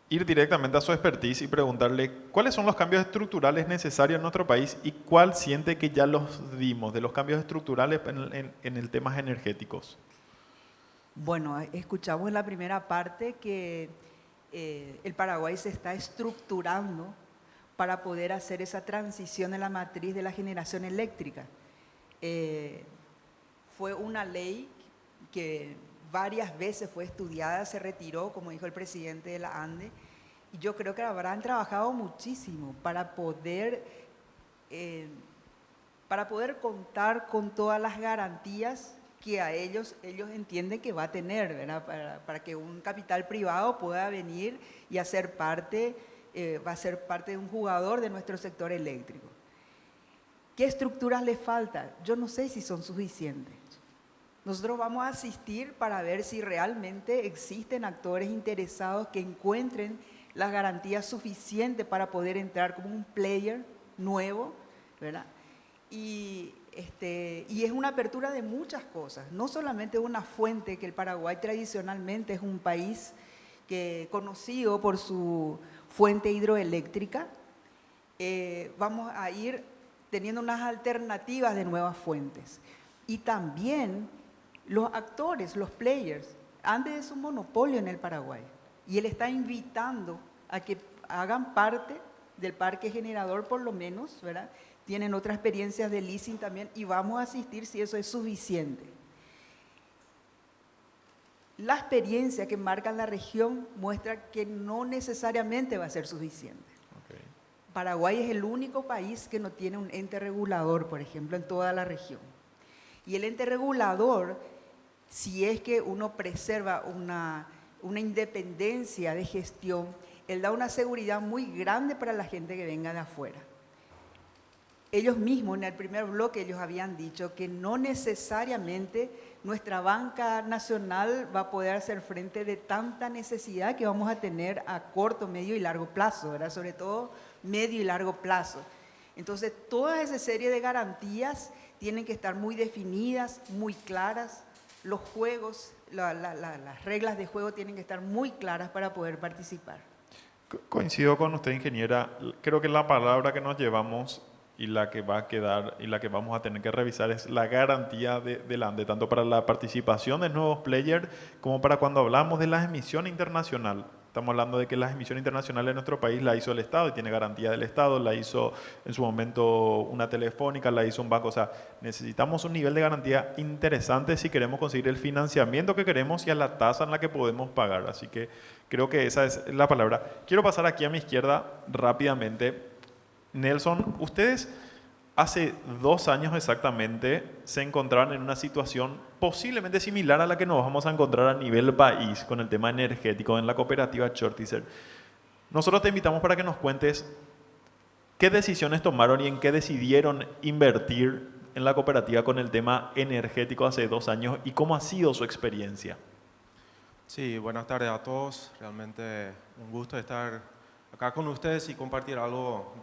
ir directamente a su expertise y preguntarle cuáles son los cambios estructurales necesarios en nuestro país y cuál siente que ya los dimos de los cambios estructurales en el temas energéticos. Bueno, escuchamos en la primera parte que el Paraguay se está estructurando para poder hacer esa transición en la matriz de la generación eléctrica. Fue una ley que varias veces fue estudiada, se retiró, como dijo el presidente de la ANDE, y yo creo que habrán trabajado muchísimo para poder contar con todas las garantías que a ellos entienden que va a tener, ¿verdad? Para que un capital privado pueda venir y hacer parte, va a ser parte de un jugador de nuestro sector eléctrico. ¿Qué estructuras le faltan? Yo no sé si son suficientes. Nosotros vamos a asistir para ver si realmente existen actores interesados que encuentren las garantías suficientes para poder entrar como un player nuevo, ¿verdad? Y es una apertura de muchas cosas, no solamente una fuente, que el Paraguay tradicionalmente es un país conocido por su fuente hidroeléctrica. Vamos a ir teniendo unas alternativas de nuevas fuentes. Y también los actores, los players, Andes es un monopolio en el Paraguay y él está invitando a que hagan parte del parque generador por lo menos, ¿verdad? Tienen otras experiencias de leasing también y vamos a asistir si eso es suficiente. La experiencia que marca la región muestra que no necesariamente va a ser suficiente. Okay. Paraguay es el único país que no tiene un ente regulador, por ejemplo, en toda la región. Y el ente regulador, si es que uno preserva una independencia de gestión, él da una seguridad muy grande para la gente que venga de afuera. Ellos mismos, en el primer bloque, ellos habían dicho que no necesariamente nuestra banca nacional va a poder hacer frente de tanta necesidad que vamos a tener a corto, medio y largo plazo, ¿verdad? Sobre todo medio y largo plazo. Entonces, toda esa serie de garantías tienen que estar muy definidas, muy claras. Los juegos, las reglas de juego tienen que estar muy claras para poder participar. Coincido con usted, ingeniera. Creo que la palabra que nos llevamos y la que va a quedar y la que vamos a tener que revisar es la garantía del ANDE, tanto para la participación de nuevos players como para cuando hablamos de las emisiones internacionales. Estamos hablando de que las emisiones internacionales de nuestro país la hizo el Estado y tiene garantía del Estado, la hizo en su momento una telefónica, la hizo un banco. O sea, necesitamos un nivel de garantía interesante si queremos conseguir el financiamiento que queremos y a la tasa en la que podemos pagar. Así que creo que esa es la palabra. Quiero pasar aquí a mi izquierda rápidamente. Nelson, ustedes hace 2 años exactamente se encontraron en una situación posiblemente similar a la que nos vamos a encontrar a nivel país con el tema energético en la cooperativa Chortizer. Nosotros te invitamos para que nos cuentes qué decisiones tomaron y en qué decidieron invertir en la cooperativa con el tema energético hace 2 años y cómo ha sido su experiencia. Sí, buenas tardes a todos. Realmente un gusto estar acá con ustedes y compartir algo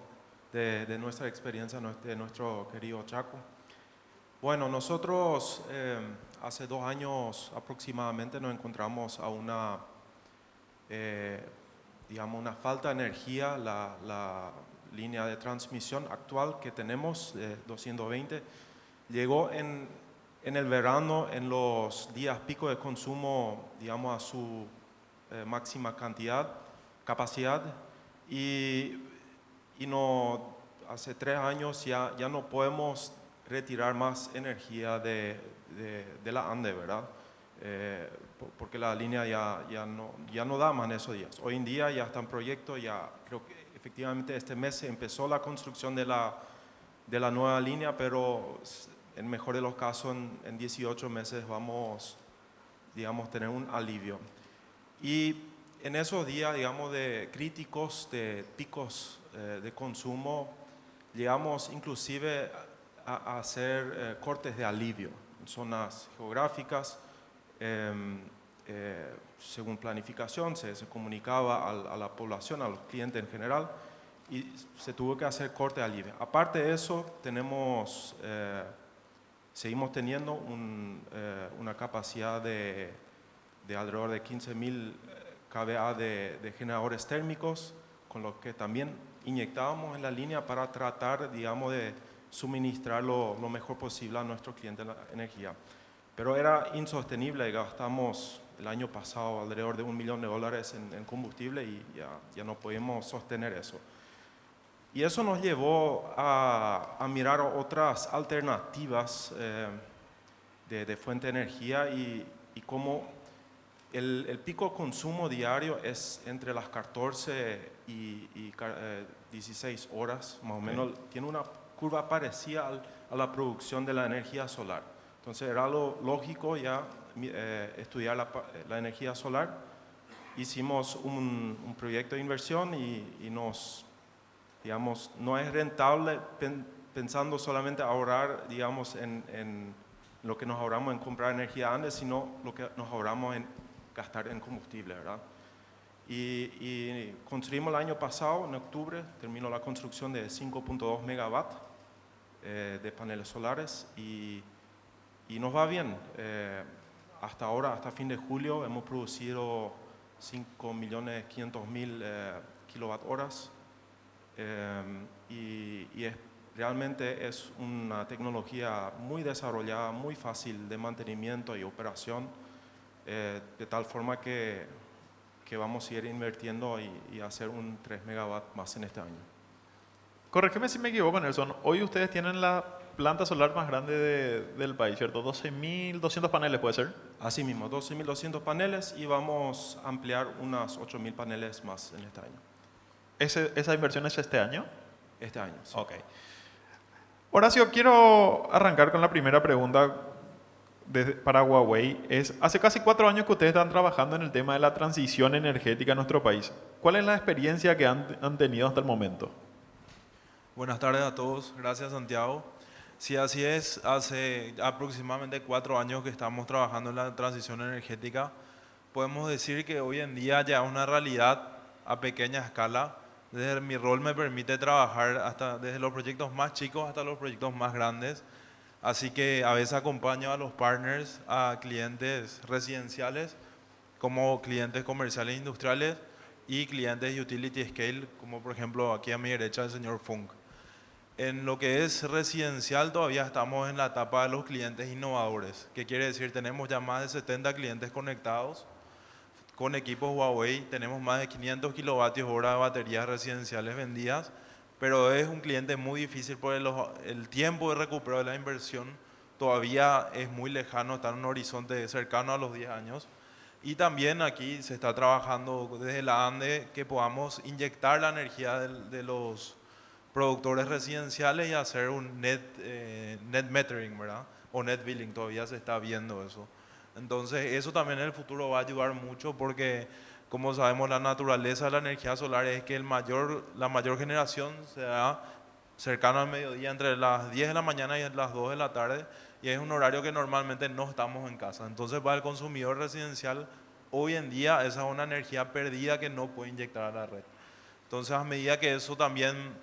de nuestra experiencia, de nuestro querido Chaco. Bueno, nosotros hace 2 años aproximadamente nos encontramos a una falta de energía. La línea de transmisión actual que tenemos, 220, llegó en el verano, en los días pico de consumo, digamos, a su máxima capacidad, y no, hace 3 años ya no podemos retirar más energía de la ANDE, ¿verdad? Porque la línea ya no da más en esos días. Hoy en día ya está en proyecto, ya creo que efectivamente este mes se empezó la construcción de la nueva línea, pero en mejor de los casos en 18 meses vamos, digamos, tener un alivio. Y en esos días, digamos, de críticos, de picos de consumo, llegamos inclusive a hacer cortes de alivio en zonas geográficas. Según planificación, se comunicaba a la población, a los clientes en general, y se tuvo que hacer corte de alivio. Aparte de eso, seguimos teniendo una capacidad de alrededor de 15.000 kVA de generadores térmicos, con los que también inyectábamos en la línea para tratar, digamos, de suministrar lo mejor posible a nuestros clientes la energía. Pero era insostenible, gastamos el año pasado alrededor de $1 millón en combustible y ya no podíamos sostener eso. Y eso nos llevó a mirar otras alternativas de fuente de energía y cómo el pico de consumo diario es entre las 14 y 16 horas, más o menos. Tiene una curva parecida a la producción de la energía solar. Entonces era lo lógico ya estudiar la energía solar. Hicimos un proyecto de inversión y digamos, no es rentable pensando solamente ahorrar, digamos, en lo que nos ahorramos en comprar energía antes, sino lo que nos ahorramos en gastar en combustible, ¿verdad? Y construimos el año pasado, en octubre, terminó la construcción de 5.2 megawatts de paneles solares y nos va bien. Hasta ahora, hasta fin de julio, hemos producido 5.500.000 kilowatt horas y realmente es una tecnología muy desarrollada, muy fácil de mantenimiento y operación, de tal forma que vamos a ir invirtiendo y hacer un 3 megawatts más en este año. Corrígeme si me equivoco, Nelson. Hoy ustedes tienen la planta solar más grande del país, ¿cierto? 12.200 paneles, ¿puede ser? Así mismo, 12.200 paneles y vamos a ampliar unas 8.000 paneles más en este año. ¿Esa inversión es este año? Este año, sí. Ok. Horacio, quiero arrancar con la primera pregunta para Huawei. Hace casi 4 años que ustedes están trabajando en el tema de la transición energética en nuestro país. ¿Cuál es la experiencia que han tenido hasta el momento? Buenas tardes a todos, gracias Santiago. Sí, así es, hace aproximadamente 4 años que estamos trabajando en la transición energética. Podemos decir que hoy en día ya es una realidad a pequeña escala. Desde mi rol me permite trabajar desde los proyectos más chicos hasta los proyectos más grandes. Así que a veces acompaño a los partners, a clientes residenciales, como clientes comerciales e industriales y clientes utility scale, como por ejemplo aquí a mi derecha el señor Funk. En lo que es residencial todavía estamos en la etapa de los clientes innovadores, que quiere decir tenemos ya más de 70 clientes conectados con equipos Huawei, tenemos más de 500 kilovatios hora de baterías residenciales vendidas, pero es un cliente muy difícil porque el tiempo de recupero de la inversión todavía es muy lejano, está en un horizonte cercano a los 10 años. Y también aquí se está trabajando desde la ANDE que podamos inyectar la energía de los productores residenciales y hacer un net metering, ¿verdad? O net billing, todavía se está viendo eso. Entonces eso también en el futuro va a ayudar mucho porque, como sabemos, la naturaleza de la energía solar es que la mayor generación se da cercano al mediodía, entre las 10 de la mañana y las 2 de la tarde, y es un horario que normalmente no estamos en casa. Entonces para el consumidor residencial, hoy en día esa es una energía perdida que no puede inyectar a la red. Entonces a medida que eso también,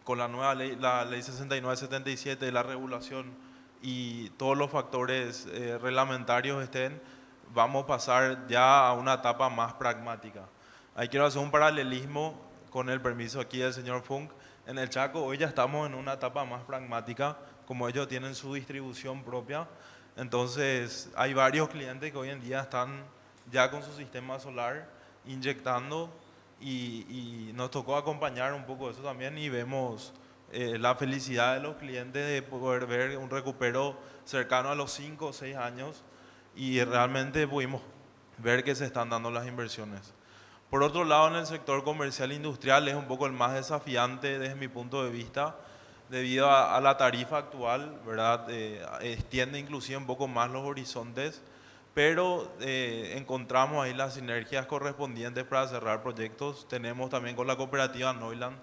con la nueva ley, la ley 6977, la regulación y todos los factores reglamentarios estén, vamos a pasar ya a una etapa más pragmática. Ahí quiero hacer un paralelismo con el permiso aquí del señor Funk. En el Chaco hoy ya estamos en una etapa más pragmática, como ellos tienen su distribución propia. Entonces hay varios clientes que hoy en día están ya con su sistema solar inyectando y nos tocó acompañar un poco eso también y vemos la felicidad de los clientes de poder ver un recupero cercano a los 5 o 6 años y realmente pudimos ver que se están dando las inversiones. Por otro lado, en el sector comercial e industrial es un poco el más desafiante desde mi punto de vista, debido a la tarifa actual, ¿verdad? Extiende inclusive un poco más los horizontes, pero encontramos ahí las sinergias correspondientes para cerrar proyectos. Tenemos también con la cooperativa Neuland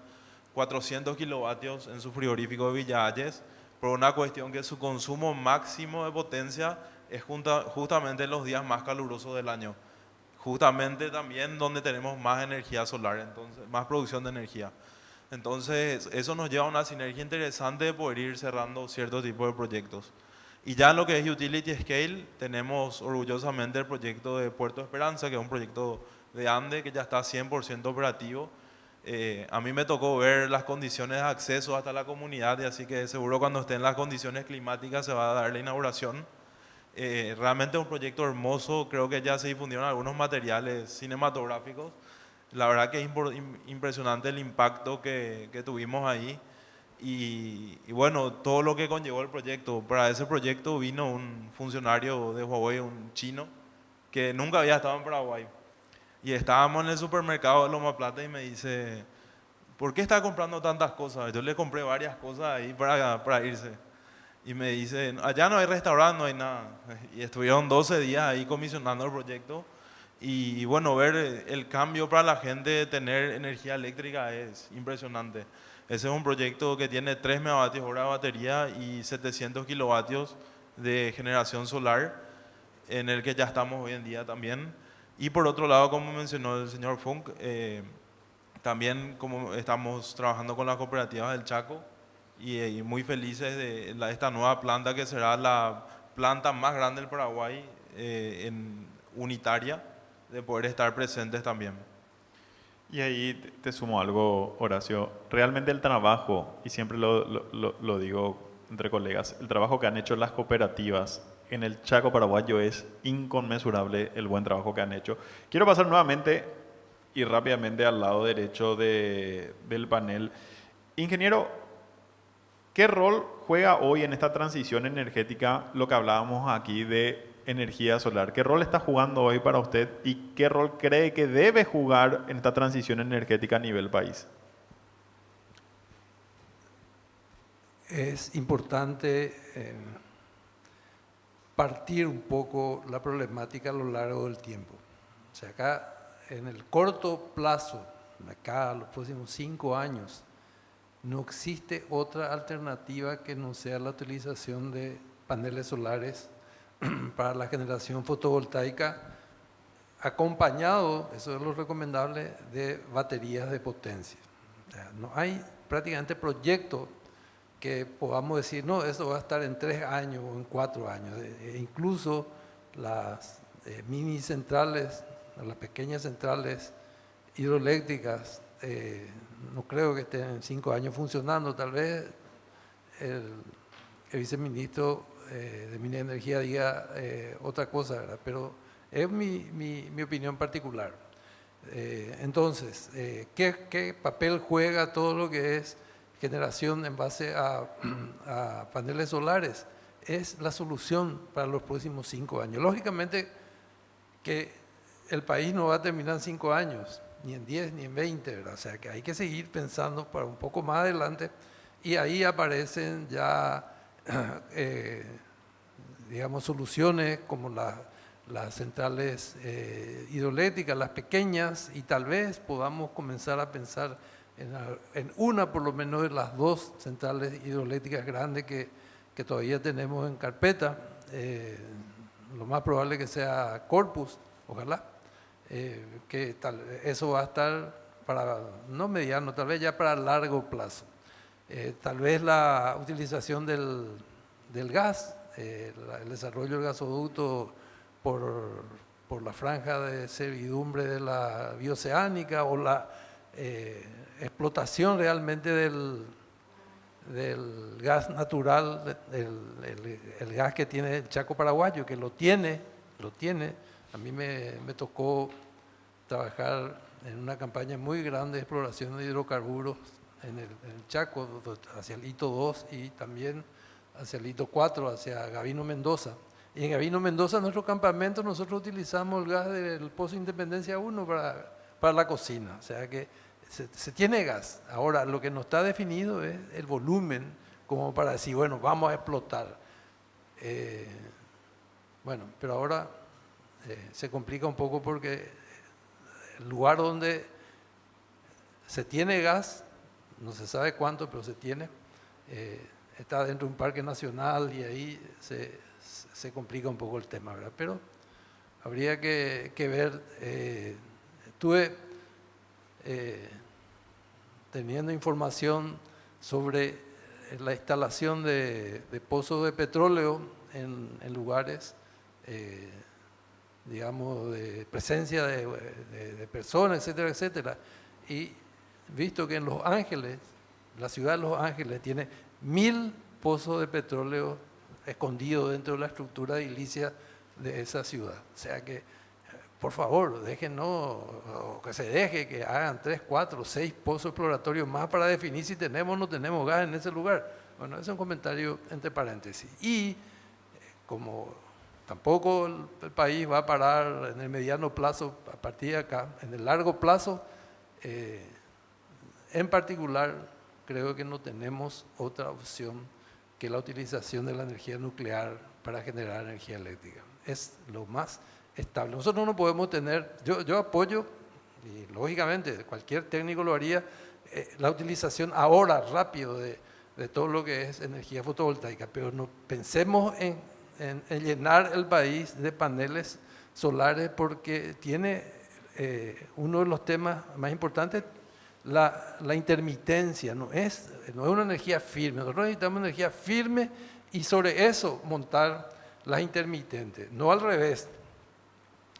400 kilovatios en su frigorífico de Villa Hayes, por una cuestión que su consumo máximo de potencia es justamente en los días más calurosos del año. Justamente también donde tenemos más energía solar, entonces más producción de energía. Entonces eso nos lleva a una sinergia interesante de poder ir cerrando cierto tipo de proyectos. Y ya en lo que es Utility Scale tenemos orgullosamente el proyecto de Puerto Esperanza, que es un proyecto de ANDE que ya está 100% operativo. A mí me tocó ver las condiciones de acceso hasta la comunidad y así que seguro cuando estén las condiciones climáticas se va a dar la inauguración. Realmente es un proyecto hermoso, creo que ya se difundieron algunos materiales cinematográficos. La verdad que es impresionante el impacto que tuvimos ahí y bueno, todo lo que conllevó el proyecto. Para ese proyecto vino un funcionario de Huawei, un chino, que nunca había estado en Paraguay. Y estábamos en el supermercado de Loma Plata y me dice, ¿por qué está comprando tantas cosas? Yo le compré varias cosas ahí para irse. Y me dice, allá no hay restaurante, no hay nada. Y estuvieron 12 días ahí comisionando el proyecto. Y bueno, ver el cambio para la gente de tener energía eléctrica es impresionante. Ese es un proyecto que tiene 3 megavatios hora de batería y 700 kilovatios de generación solar, en el que ya estamos hoy en día también. Y por otro lado, como mencionó el señor Funk, también como estamos trabajando con las cooperativas del Chaco y muy felices de esta nueva planta que será la planta más grande del Paraguay unitaria, de poder estar presentes también. Y ahí te sumo algo, Horacio. Realmente el trabajo, y siempre lo digo entre colegas, el trabajo que han hecho las cooperativas en el Chaco paraguayo es inconmensurable el buen trabajo que han hecho. Quiero pasar nuevamente y rápidamente al lado derecho del panel. Ingeniero, ¿qué rol juega hoy en esta transición energética lo que hablábamos aquí de energía solar? ¿Qué rol está jugando hoy para usted y qué rol cree que debe jugar en esta transición energética a nivel país? Es importante partir un poco la problemática a lo largo del tiempo. O sea, acá en el corto plazo, acá a los próximos 5 años, no existe otra alternativa que no sea la utilización de paneles solares para la generación fotovoltaica, acompañado, eso es lo recomendable, de baterías de potencia. O sea, no hay prácticamente proyecto que podamos decir, no, eso va a estar en 3 años o en 4 años. Incluso las mini centrales, las pequeñas centrales hidroeléctricas, no creo que estén en 5 años funcionando. Tal vez el viceministro de Minería y Energía diga otra cosa, ¿verdad? Pero es mi opinión particular. Entonces, ¿qué papel juega todo lo que es generación en base a paneles solares? Es la solución para los próximos 5 años. Lógicamente que el país no va a terminar en 5 años, ni en 10, ni en 20, ¿verdad? O sea que hay que seguir pensando para un poco más adelante y ahí aparecen ya, digamos, soluciones como las centrales hidroeléctricas, las pequeñas, y tal vez podamos comenzar a pensar en una por lo menos de las 2 centrales hidroeléctricas grandes que todavía tenemos en carpeta. Lo más probable que sea Corpus, ojalá, que eso va a estar para, no mediano, tal vez ya para largo plazo. Tal vez la utilización del gas, el desarrollo del gasoducto por la franja de servidumbre de la bioceánica o la explotación realmente del gas natural, el gas que tiene el Chaco paraguayo, que lo tiene. A mí me tocó trabajar en una campaña muy grande de exploración de hidrocarburos en el Chaco, hacia el hito 2 y también hacia el hito 4, hacia Gavino Mendoza. Y en Gavino Mendoza, nuestro campamento, nosotros utilizamos el gas del Pozo Independencia 1 para la cocina. O sea que se tiene gas. Ahora, lo que no está definido es el volumen, como para decir, bueno, vamos a explotar. Bueno, pero ahora se complica un poco porque el lugar donde se tiene gas, no se sabe cuánto, pero se tiene, está dentro de un parque nacional y ahí se complica un poco el tema, ¿verdad? Pero habría que ver. Estuve teniendo información sobre la instalación de pozos de petróleo en lugares, digamos, de presencia de personas, etcétera, etcétera. Y visto que en Los Ángeles, la ciudad de Los Ángeles tiene 1000 pozos de petróleo escondidos dentro de la estructura edilicia de esa ciudad. O sea que, por favor, déjenos, o que se deje que hagan 3, 4, 6 pozos exploratorios más para definir si tenemos o no tenemos gas en ese lugar. Bueno, ese es un comentario entre paréntesis. Y como tampoco el país va a parar en el mediano plazo a partir de acá, en el largo plazo, en particular, creo que no tenemos otra opción que la utilización de la energía nuclear para generar energía eléctrica. Es lo más estable. Nosotros no podemos tener, yo apoyo, y lógicamente cualquier técnico lo haría, la utilización ahora, rápido, de todo lo que es energía fotovoltaica, pero no pensemos en llenar el país de paneles solares porque tiene uno de los temas más importantes, la intermitencia, no es una energía firme. Nosotros necesitamos energía firme y sobre eso montar las intermitentes, no al revés.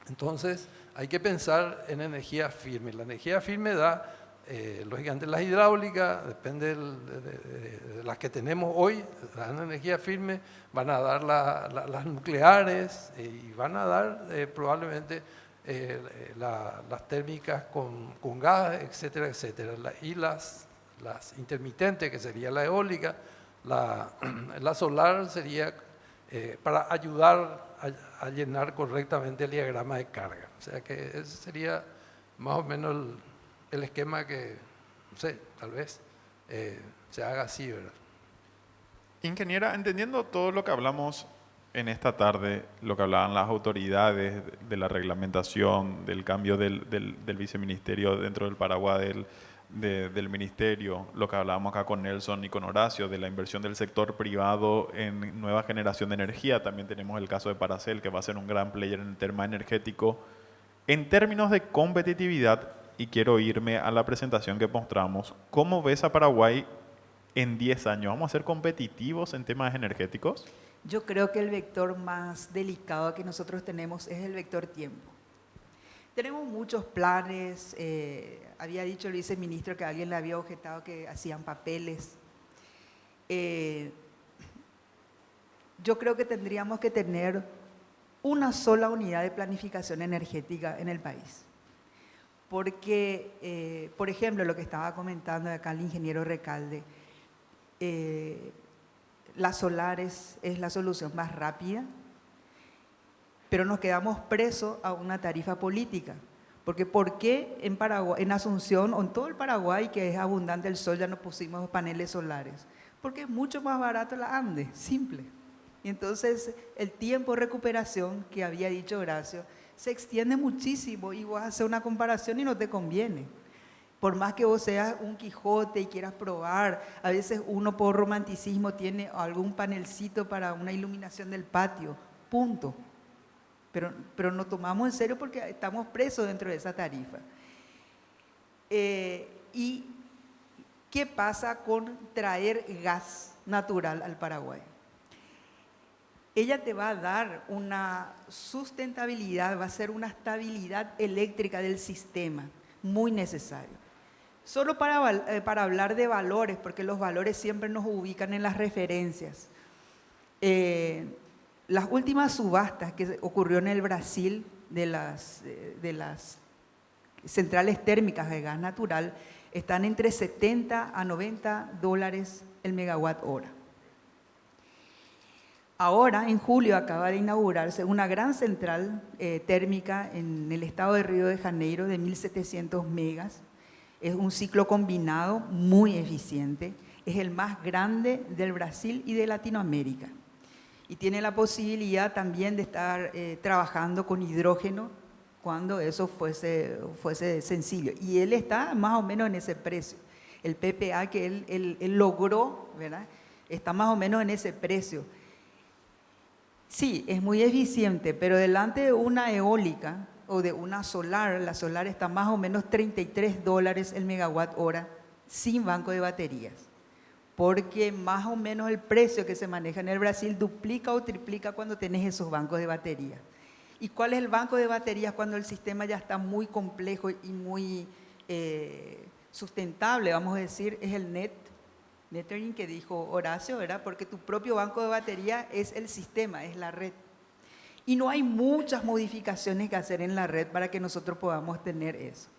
Entonces hay que pensar en energía firme. La energía firme da, lógicamente las hidráulicas, depende de las que tenemos hoy, dan energía firme, van a dar las nucleares y van a dar probablemente las térmicas con gas, etcétera, etcétera. Y las intermitentes, que sería la eólica, la solar sería para ayudar a llenar correctamente el diagrama de carga. O sea que ese sería más o menos el esquema que, no sé, tal vez se haga así, ¿verdad? Ingeniera, entendiendo todo lo que hablamos en esta tarde, lo que hablaban las autoridades de la reglamentación, del cambio del viceministerio dentro del paraguas del ministerio, lo que hablábamos acá con Nelson y con Horacio, de la inversión del sector privado en nueva generación de energía, también tenemos el caso de Paracel, que va a ser un gran player en el tema energético. En términos de competitividad, y quiero irme a la presentación que mostramos, ¿cómo ves a Paraguay en 10 años? ¿Vamos a ser competitivos en temas energéticos? Yo creo que el vector más delicado que nosotros tenemos es el vector tiempo. Tenemos muchos planes, había dicho el viceministro que alguien le había objetado que hacían papeles. Yo creo que tendríamos que tener una sola unidad de planificación energética en el país. Porque, por ejemplo, lo que estaba comentando acá el ingeniero Recalde, las solares es la solución más rápida, pero nos quedamos presos a una tarifa política. Porque ¿por qué en Paraguay, en Asunción o en todo el Paraguay, que es abundante el sol, ya no pusimos paneles solares? Porque es mucho más barato la ANDE, simple. Y entonces el tiempo de recuperación que había dicho Horacio se extiende muchísimo y vos haces una comparación y no te conviene. Por más que vos seas un Quijote y quieras probar, a veces uno por romanticismo tiene algún panelcito para una iluminación del patio, punto. Pero no tomamos en serio porque estamos presos dentro de esa tarifa. ¿Y qué pasa con traer gas natural al Paraguay? Ella te va a dar una sustentabilidad, va a ser una estabilidad eléctrica del sistema, muy necesario. Solo para hablar de valores, porque los valores siempre nos ubican en las referencias. Las últimas subastas que ocurrió en el Brasil de las centrales térmicas de gas natural, Están entre 70 a 90 dólares el megawatt hora. Ahora, en julio, acaba de inaugurarse una gran central térmica en el estado de Río de Janeiro de 1.700 megas. Es un ciclo combinado muy eficiente. Es el más grande del Brasil y de Latinoamérica. Y tiene la posibilidad también de estar trabajando con hidrógeno cuando eso fuese sencillo. Y él está más o menos en ese precio. El PPA que él logró, ¿verdad?, está más o menos en ese precio. Sí, es muy eficiente, pero delante de una eólica o de una solar, la solar está más o menos 33 dólares el megawatt hora sin banco de baterías. Porque más o menos el precio que se maneja en el Brasil duplica o triplica cuando tenés esos bancos de baterías. ¿Y cuál es el banco de baterías cuando el sistema ya está muy complejo y muy sustentable? Vamos a decir, es el Nethering que dijo Horacio, ¿verdad? Porque tu propio banco de batería es el sistema, es la red. Y no hay muchas modificaciones que hacer en la red para que nosotros podamos tener eso.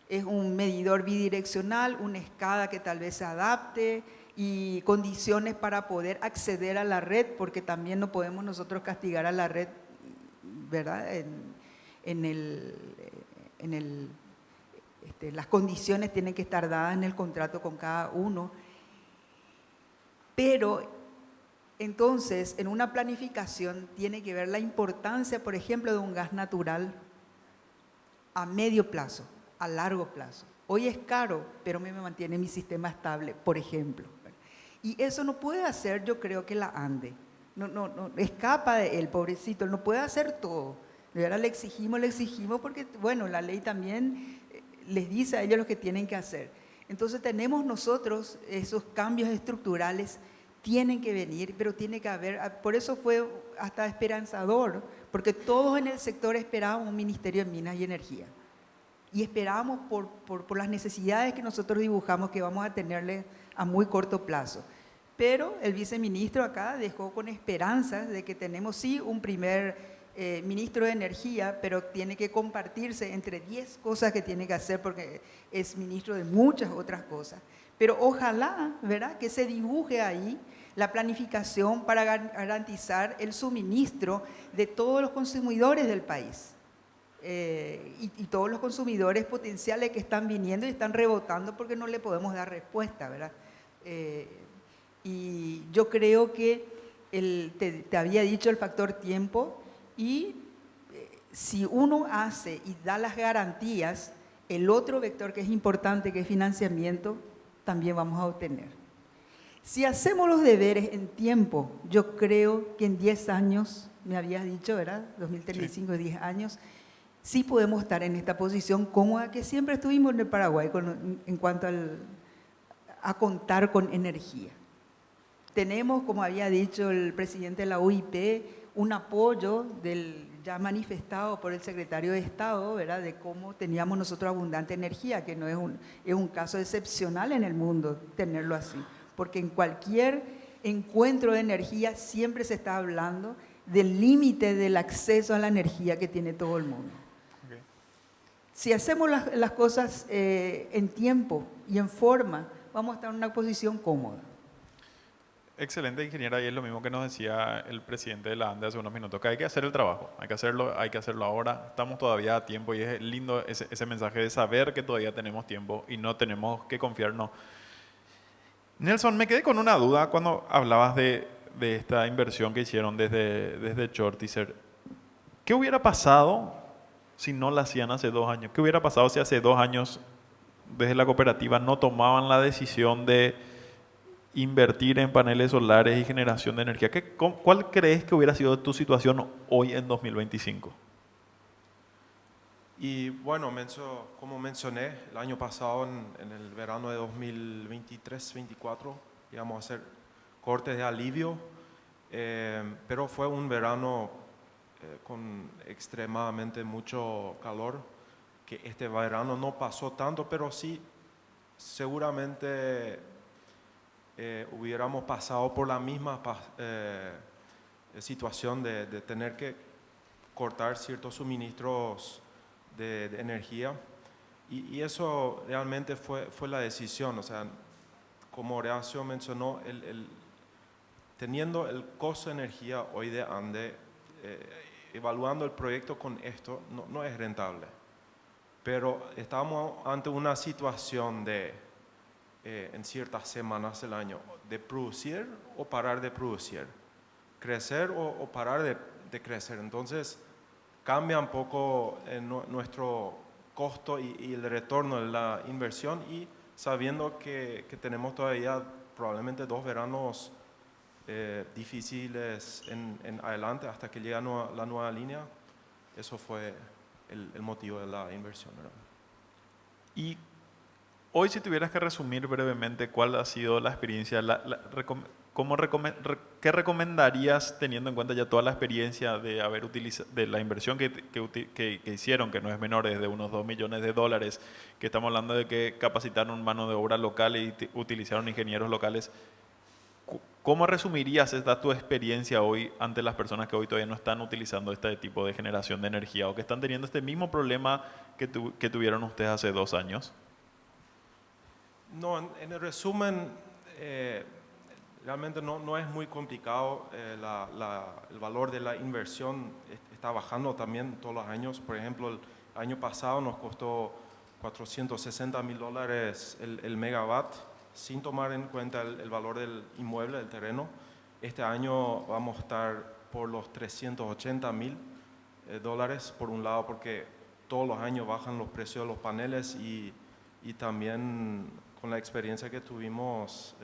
Es un medidor bidireccional, una escala que tal vez se adapte y condiciones para poder acceder a la red, porque también no podemos nosotros castigar a la red, ¿verdad? Las condiciones tienen que estar dadas en el contrato con cada uno. Pero entonces, en una planificación tiene que ver la importancia, por ejemplo, de un gas natural a medio plazo, a largo plazo. Hoy es caro, pero me mantiene mi sistema estable, por ejemplo. Y eso no puede hacer, yo creo, que la ANDE. No escapa de él, pobrecito, él no puede hacer todo. De verdad le exigimos porque, bueno, la ley también les dice a ellos lo que tienen que hacer. Entonces tenemos nosotros esos cambios estructurales, tienen que venir, pero tiene que haber, por eso fue hasta esperanzador, porque todos en el sector esperábamos un Ministerio de Minas y Energía. Y esperábamos por las necesidades que nosotros dibujamos que vamos a tenerle a muy corto plazo. Pero el viceministro acá dejó con esperanzas de que tenemos sí un primer ministro de Energía, pero tiene que compartirse entre 10 cosas que tiene que hacer porque es ministro de muchas otras cosas. Pero ojalá, ¿verdad?, que se dibuje ahí la planificación para garantizar el suministro de todos los consumidores del país. Y todos los consumidores potenciales que están viniendo y están rebotando porque no le podemos dar respuesta, ¿verdad? Y yo creo que te había dicho el factor tiempo, y si uno hace y da las garantías, el otro vector que es importante, que es financiamiento, también vamos a obtener. Si hacemos los deberes en tiempo, yo creo que en 10 años, me habías dicho, ¿verdad? 2035, sí. 10 años, sí podemos estar en esta posición cómoda que siempre estuvimos en el Paraguay en cuanto a contar con energía. Tenemos, como había dicho el presidente de la UIP, un apoyo ya manifestado por el secretario de Estado, ¿verdad?, de cómo teníamos nosotros abundante energía, que no es un caso excepcional en el mundo tenerlo así, porque en cualquier encuentro de energía siempre se está hablando del límite del acceso a la energía que tiene todo el mundo. Okay. Si hacemos las cosas en tiempo y en forma, vamos a estar en una posición cómoda. Excelente, ingeniera, y es lo mismo que nos decía el presidente de la ANDE hace unos minutos, que hay que hacer el trabajo, hay que hacerlo ahora, estamos todavía a tiempo, y es lindo ese mensaje de saber que todavía tenemos tiempo y no tenemos que confiarnos. Nelson, me quedé con una duda cuando hablabas de esta inversión que hicieron desde Chortizer. ¿Qué hubiera pasado si no la hacían hace 2 años? ¿Qué hubiera pasado si hace 2 años desde la cooperativa no tomaban la decisión de invertir en paneles solares y generación de energía? ¿Cuál crees que hubiera sido tu situación hoy en 2025? Y bueno, como mencioné, el año pasado, en el verano de 2023-24, íbamos a hacer cortes de alivio, pero fue un verano con extremadamente mucho calor, que este verano no pasó tanto, pero sí, seguramente hubiéramos pasado por la misma situación de tener que cortar ciertos suministros de energía, Y eso realmente fue la decisión. O sea, como Horacio mencionó, teniendo el costo de energía hoy de ANDE, evaluando el proyecto con esto, no es rentable. Pero estamos ante una situación de, en ciertas semanas del año, de producir o parar de producir, crecer o parar de crecer. Entonces, cambia un poco nuestro costo y el retorno de la inversión, y sabiendo que tenemos todavía probablemente 2 veranos difíciles en adelante hasta que llegue la nueva línea. Eso fue el motivo de la inversión, ¿verdad? Y hoy, si tuvieras que resumir brevemente cuál ha sido la experiencia, ¿qué recomendarías teniendo en cuenta ya toda la experiencia de haber utilizado, de la inversión que hicieron, que no es menor, es de unos $2 millones, que estamos hablando de que capacitaron mano de obra local y utilizaron ingenieros locales? ¿Cómo resumirías tu experiencia hoy ante las personas que hoy todavía no están utilizando este tipo de generación de energía o que están teniendo este mismo problema que tuvieron ustedes hace 2 años? No, en el resumen, realmente no es muy complicado. El valor de la inversión está bajando también todos los años. Por ejemplo, el año pasado nos costó $460,000 el megawatt, sin tomar en cuenta el valor del inmueble, del terreno. Este año vamos a estar por los $380,000, por un lado, porque todos los años bajan los precios de los paneles, y también con la experiencia que tuvimos,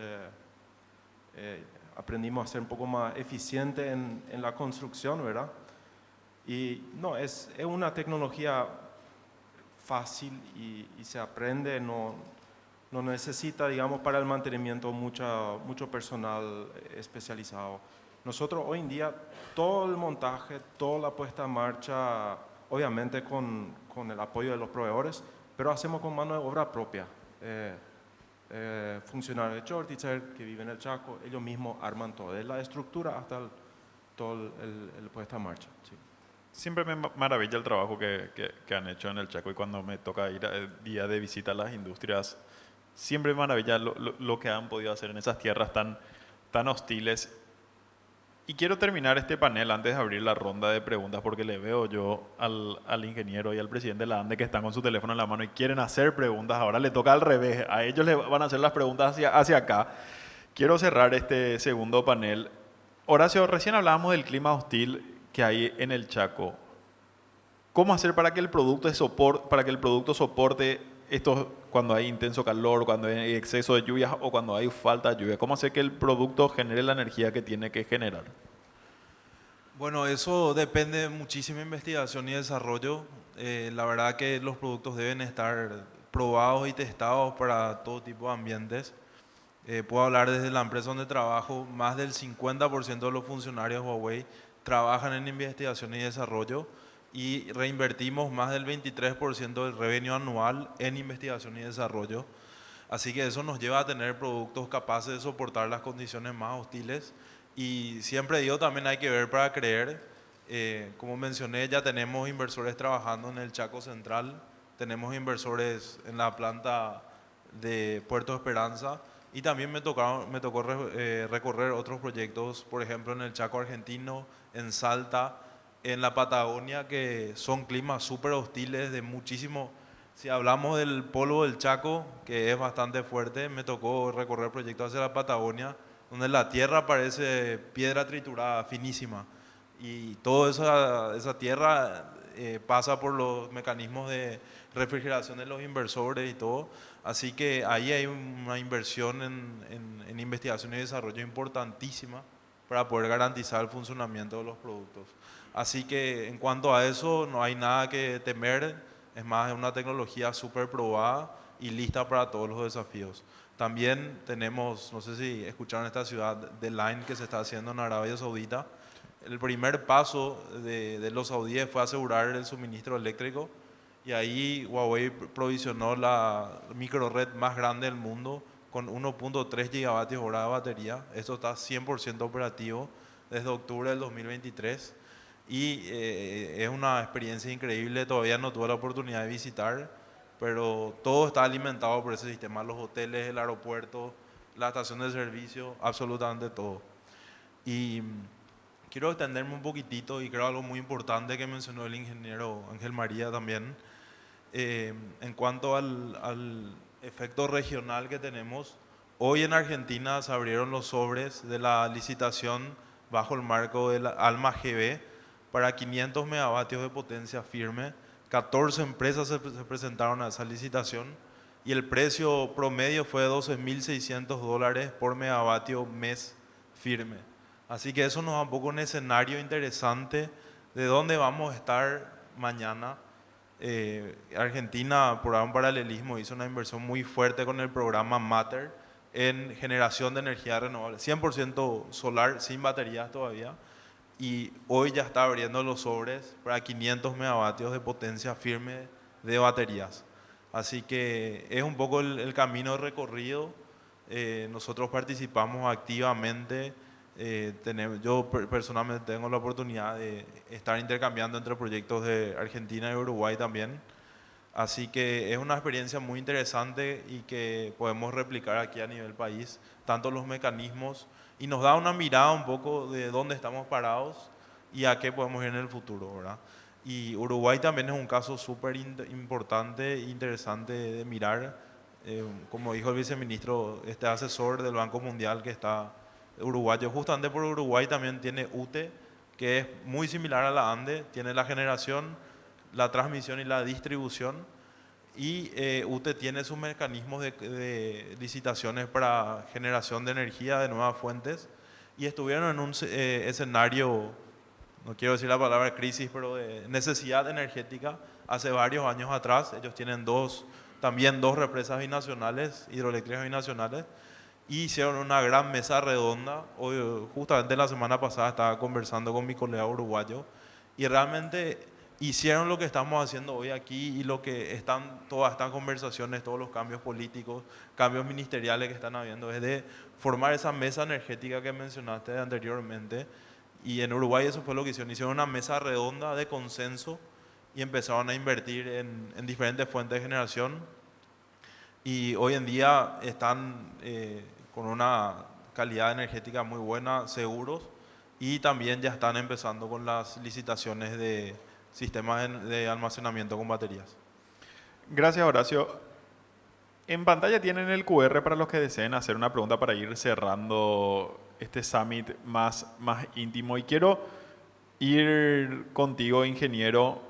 aprendimos a ser un poco más eficiente en la construcción, ¿verdad? Y no, es una tecnología fácil y se aprende, no necesita, digamos, para el mantenimiento mucho personal especializado. Nosotros hoy en día, todo el montaje, toda la puesta en marcha, obviamente con el apoyo de los proveedores, pero hacemos con mano de obra propia. Funcionarios de Chortitzer que viven en el Chaco, ellos mismos arman todo, desde la estructura hasta todo el puesta en marcha. Sí. Siempre me maravilla el trabajo que han hecho en el Chaco, y cuando me toca ir día de visita a las industrias, siempre me maravilla lo que han podido hacer en esas tierras tan hostiles. Y quiero terminar este panel antes de abrir la ronda de preguntas, porque le veo yo al ingeniero y al presidente de la ANDE que están con su teléfono en la mano y quieren hacer preguntas. Ahora le toca al revés, a ellos le van a hacer las preguntas hacia acá. Quiero cerrar este segundo panel. Horacio, recién hablábamos del clima hostil que hay en el Chaco. ¿Cómo hacer para que el producto soporte esto cuando hay intenso calor, cuando hay exceso de lluvias o cuando hay falta de lluvia? ¿Cómo hacer que el producto genere la energía que tiene que generar? Bueno, eso depende de muchísima investigación y desarrollo. La verdad que los productos deben estar probados y testados para todo tipo de ambientes. Puedo hablar desde la empresa donde trabajo, más del 50% de los funcionarios de Huawei trabajan en investigación y desarrollo, y reinvertimos más del 23% del revenue anual en investigación y desarrollo. Así que eso nos lleva a tener productos capaces de soportar las condiciones más hostiles. Y siempre digo, también hay que ver para creer. Como mencioné, ya tenemos inversores trabajando en el Chaco Central, tenemos inversores en la planta de Puerto Esperanza, y también me tocó recorrer otros proyectos, por ejemplo en el Chaco Argentino, en Salta, en la Patagonia, que son climas súper hostiles de muchísimo. Si hablamos del polo del Chaco, que es bastante fuerte, me tocó recorrer proyectos hacia la Patagonia, donde la tierra parece piedra triturada, finísima. Y toda esa tierra pasa por los mecanismos de refrigeración de los inversores y todo. Así que ahí hay una inversión en investigación y desarrollo importantísima para poder garantizar el funcionamiento de los productos. Así que en cuanto a eso, no hay nada que temer. Es más, es una tecnología súper probada y lista para todos los desafíos. También tenemos, no sé si escucharon esta ciudad de Line que se está haciendo en Arabia Saudita. El primer paso de los saudíes fue asegurar el suministro eléctrico, y ahí Huawei provisionó la microred más grande del mundo con 1.3 gigavatios hora de batería. Esto está 100% operativo desde octubre del 2023. Y es una experiencia increíble. Todavía no tuve la oportunidad de visitar, pero todo está alimentado por ese sistema, los hoteles, el aeropuerto, la estación de servicio, absolutamente todo. Y quiero extenderme un poquitito y creo algo muy importante que mencionó el ingeniero Ángel María también, en cuanto al efecto regional que tenemos. Hoy en Argentina se abrieron los sobres de la licitación bajo el marco del ALMA GB para 500 megavatios de potencia firme. 14 empresas se presentaron a esa licitación y el precio promedio fue de $12.600 por megavatio mes firme. Así que eso nos da un poco un escenario interesante de dónde vamos a estar mañana. Argentina, por un paralelismo, hizo una inversión muy fuerte con el programa MATER en generación de energía renovable, 100% solar, sin baterías todavía, y hoy ya está abriendo los sobres para 500 megavatios de potencia firme de baterías. Así que es un poco el camino recorrido. Nosotros participamos activamente. Yo personalmente tengo la oportunidad de estar intercambiando entre proyectos de Argentina y Uruguay también. Así que es una experiencia muy interesante y que podemos replicar aquí a nivel país, tanto los mecanismos, y nos da una mirada un poco de dónde estamos parados y a qué podemos ir en el futuro, ¿verdad? Y Uruguay también es un caso súper importante e interesante de mirar. Como dijo el viceministro, este asesor del Banco Mundial que está uruguayo, justamente por Uruguay también tiene UTE, que es muy similar a la ANDE, tiene la generación, la transmisión y la distribución, y UTE tiene sus mecanismos de licitaciones para generación de energía de nuevas fuentes, y estuvieron en un escenario, no quiero decir la palabra crisis, pero de necesidad energética hace varios años atrás. Ellos tienen también dos represas binacionales, hidroeléctricas binacionales, y hicieron una gran mesa redonda. Hoy, justamente la semana pasada estaba conversando con mi colega uruguayo y realmente hicieron lo que estamos haciendo hoy aquí y lo que todas estas conversaciones, todos los cambios políticos, cambios ministeriales que están habiendo, es de formar esa mesa energética que mencionaste anteriormente. Y en Uruguay eso fue lo que hicieron una mesa redonda de consenso y empezaron a invertir en diferentes fuentes de generación. Y hoy en día están con una calidad energética muy buena, seguros, y también ya están empezando con las licitaciones de sistemas de almacenamiento con baterías. Gracias, Horacio. En pantalla tienen el QR para los que deseen hacer una pregunta para ir cerrando este summit más íntimo. Y quiero ir contigo, ingeniero.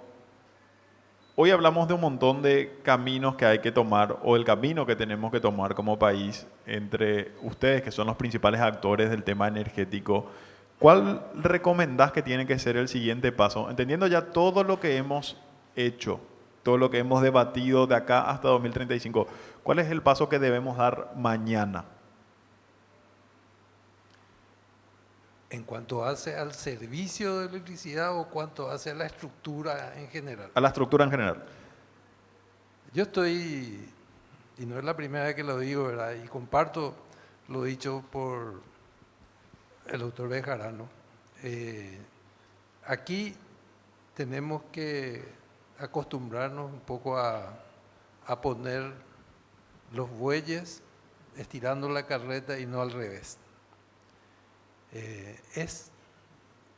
Hoy hablamos de un montón de caminos que hay que tomar, o el camino que tenemos que tomar como país, entre ustedes, que son los principales actores del tema energético. ¿Cuál recomendás que tiene que ser el siguiente paso? Entendiendo ya todo lo que hemos hecho, todo lo que hemos debatido de acá hasta 2035, ¿cuál es el paso que debemos dar mañana? ¿En cuanto hace al servicio de electricidad o cuanto hace a la estructura en general? A la estructura en general. Yo estoy, y no es la primera vez que lo digo, ¿verdad? Y comparto lo dicho por el doctor Bejarano. Aquí tenemos que acostumbrarnos un poco a poner los bueyes estirando la carreta y no al revés. Es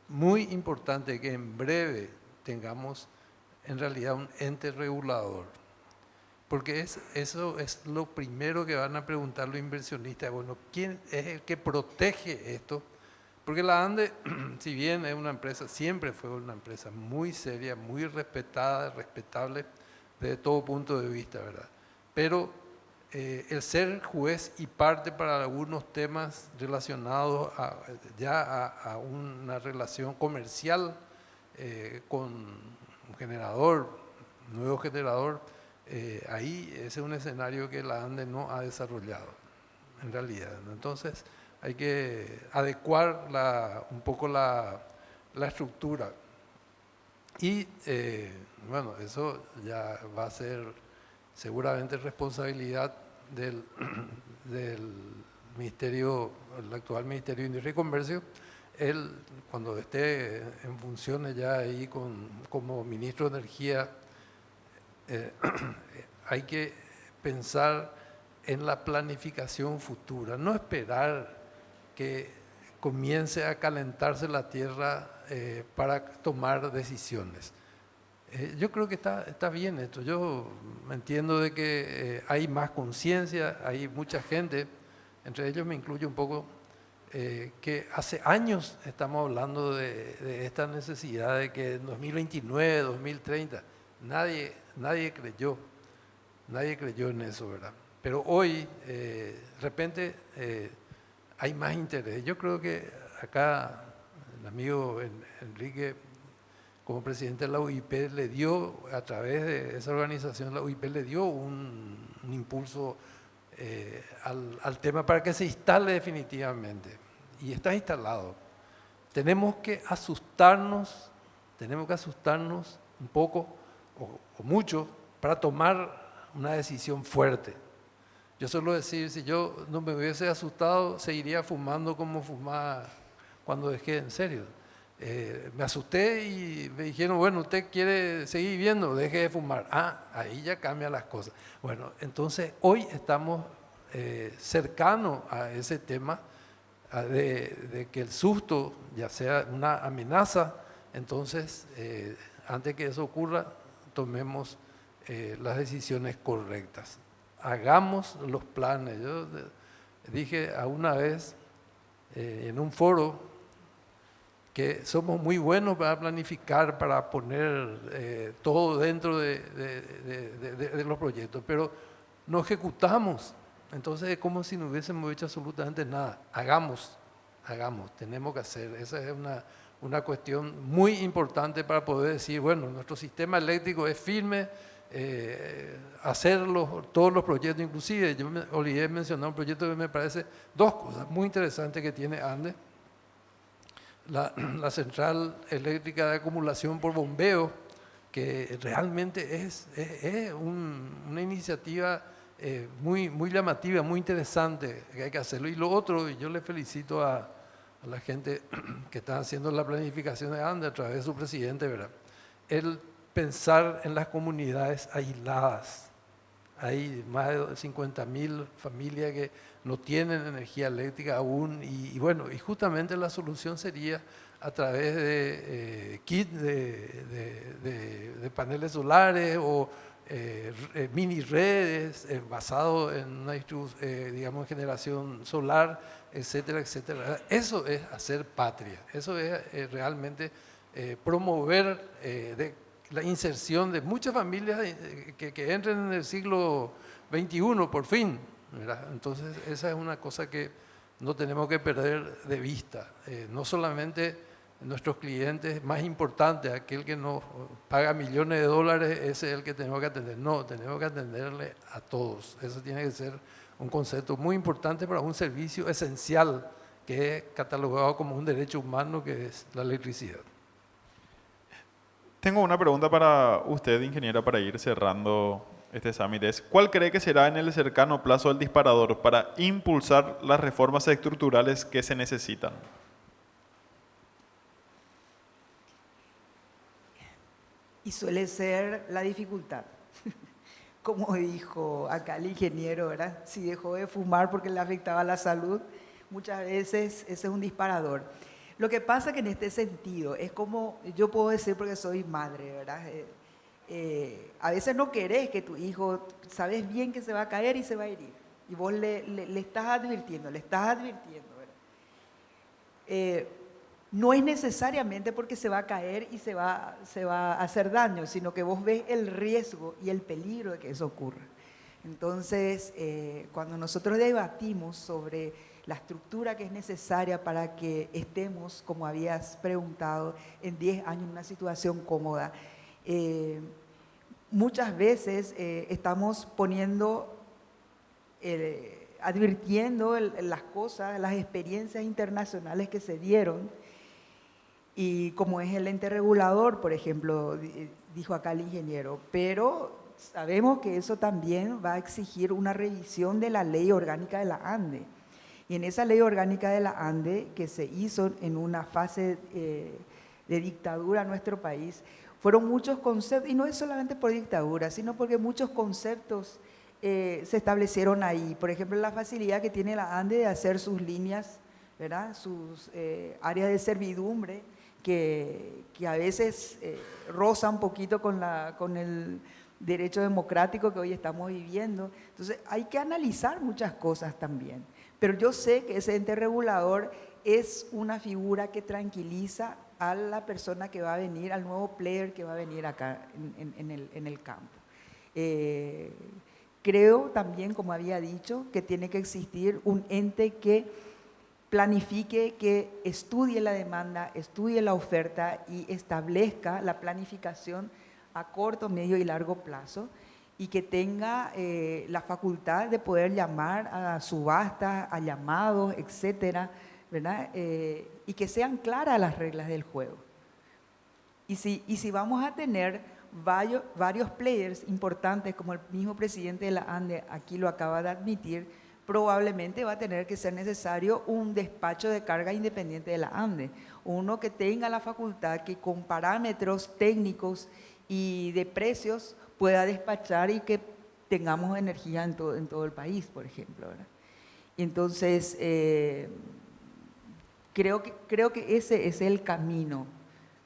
muy importante que en breve tengamos en realidad un ente regulador, porque eso es lo primero que van a preguntar los inversionistas. Bueno, ¿quién es el que protege esto? Porque la ANDE, si bien es una empresa, siempre fue una empresa muy seria, muy respetada, respetable desde todo punto de vista, ¿verdad? Pero el ser juez y parte para algunos temas relacionados a una relación comercial con un generador, un nuevo generador, ahí ese es un escenario que la ANDE no ha desarrollado en realidad. Entonces hay que adecuar un poco la estructura. Y bueno, eso ya va a ser seguramente responsabilidad del Ministerio, el actual Ministerio de Industria y Comercio. Él, cuando esté en funciones ya ahí como ministro de Energía, hay que pensar en la planificación futura, no esperar que comience a calentarse la tierra para tomar decisiones. Yo creo que está bien esto. Yo entiendo de que hay más conciencia, hay mucha gente, entre ellos me incluyo un poco, que hace años estamos hablando de esta necesidad de que en 2029, 2030, nadie creyó en eso, ¿verdad? Pero hoy, de repente, hay más interés. Yo creo que acá el amigo Enrique, como presidente de la UIP, le dio, a través de esa organización, la UIP le dio un impulso al tema para que se instale definitivamente. Y está instalado. Tenemos que asustarnos un poco o mucho para tomar una decisión fuerte. Yo suelo decir, si yo no me hubiese asustado, seguiría fumando como fumaba cuando dejé, en serio. Me asusté y me dijeron, bueno, usted quiere seguir viviendo, deje de fumar. Ahí ya cambian las cosas. Bueno, entonces hoy estamos cercanos a ese tema de que el susto ya sea una amenaza. Entonces, antes que eso ocurra, tomemos las decisiones correctas. Hagamos los planes. Yo dije una vez en un foro que somos muy buenos para planificar, para poner todo dentro de los proyectos, pero no ejecutamos. Entonces es como si no hubiésemos hecho absolutamente nada. Hagamos, tenemos que hacer. Esa es una cuestión muy importante para poder decir, bueno, nuestro sistema eléctrico es firme, todos los proyectos, inclusive yo me olvidé de mencionar un proyecto que me parece dos cosas muy interesantes que tiene ANDE. La central eléctrica de acumulación por bombeo, que realmente es una iniciativa muy llamativa, muy interesante, que hay que hacerlo. Y lo otro, y yo le felicito a la gente que está haciendo la planificación de ANDE a través de su presidente, ¿verdad? El pensar en las comunidades aisladas. Hay más de 50.000 familias que no tienen energía eléctrica aún y bueno, y justamente la solución sería a través de kits de paneles solares o mini redes basado en una digamos, generación solar, etcétera, etcétera. Eso es hacer patria, eso es realmente promover la inserción de muchas familias que entren en el siglo XXI, por fin, ¿verdad? Entonces, esa es una cosa que no tenemos que perder de vista. No solamente nuestros clientes más importantes, aquel que nos paga millones de dólares, ese es el que tenemos que atender. No, tenemos que atenderle a todos. Eso tiene que ser un concepto muy importante para un servicio esencial que es catalogado como un derecho humano, que es la electricidad. Tengo una pregunta para usted, ingeniera, para ir cerrando este summit. ¿Cuál cree que será en el cercano plazo el disparador para impulsar las reformas estructurales que se necesitan? Y suele ser la dificultad. Como dijo acá el ingeniero, ¿verdad? Si dejó de fumar porque le afectaba la salud, muchas veces ese es un disparador. Lo que pasa que en este sentido, es como, yo puedo decir porque soy madre, ¿verdad? A veces no querés que tu hijo, sabes bien que se va a caer y se va a herir. Y vos le estás advirtiendo, ¿verdad? No es necesariamente porque se va a caer y se va a hacer daño, sino que vos ves el riesgo y el peligro de que eso ocurra. Entonces, cuando nosotros debatimos sobre la estructura que es necesaria para que estemos, como habías preguntado, en 10 años en una situación cómoda, muchas veces estamos advirtiendo las cosas, las experiencias internacionales que se dieron, y como es el ente regulador, por ejemplo, dijo acá el ingeniero, pero sabemos que eso también va a exigir una revisión de la ley orgánica de la ANDE. Y en esa ley orgánica de la ANDE, que se hizo en una fase de dictadura en nuestro país, Fueron muchos conceptos, y no es solamente por dictadura, sino porque muchos conceptos se establecieron ahí. Por ejemplo, la facilidad que tiene la ANDE de hacer sus líneas, ¿verdad? Sus áreas de servidumbre, que a veces roza un poquito con el derecho democrático que hoy estamos viviendo. Entonces, hay que analizar muchas cosas también. Pero yo sé que ese ente regulador es una figura que tranquiliza a la persona que va a venir, al nuevo player que va a venir acá en el campo. Creo también, como había dicho, que tiene que existir un ente que planifique, que estudie la demanda, estudie la oferta y establezca la planificación a corto, medio y largo plazo, y que tenga la facultad de poder llamar a subastas, a llamados, etcétera, ¿verdad? Y que sean claras las reglas del juego. Y si vamos a tener varios players importantes, como el mismo presidente de la ANDE aquí lo acaba de admitir, probablemente va a tener que ser necesario un despacho de carga independiente de la ANDE, uno que tenga la facultad que con parámetros técnicos y de precios pueda despachar y que tengamos energía en todo el país, por ejemplo, ¿verdad? Entonces, creo que ese es el camino.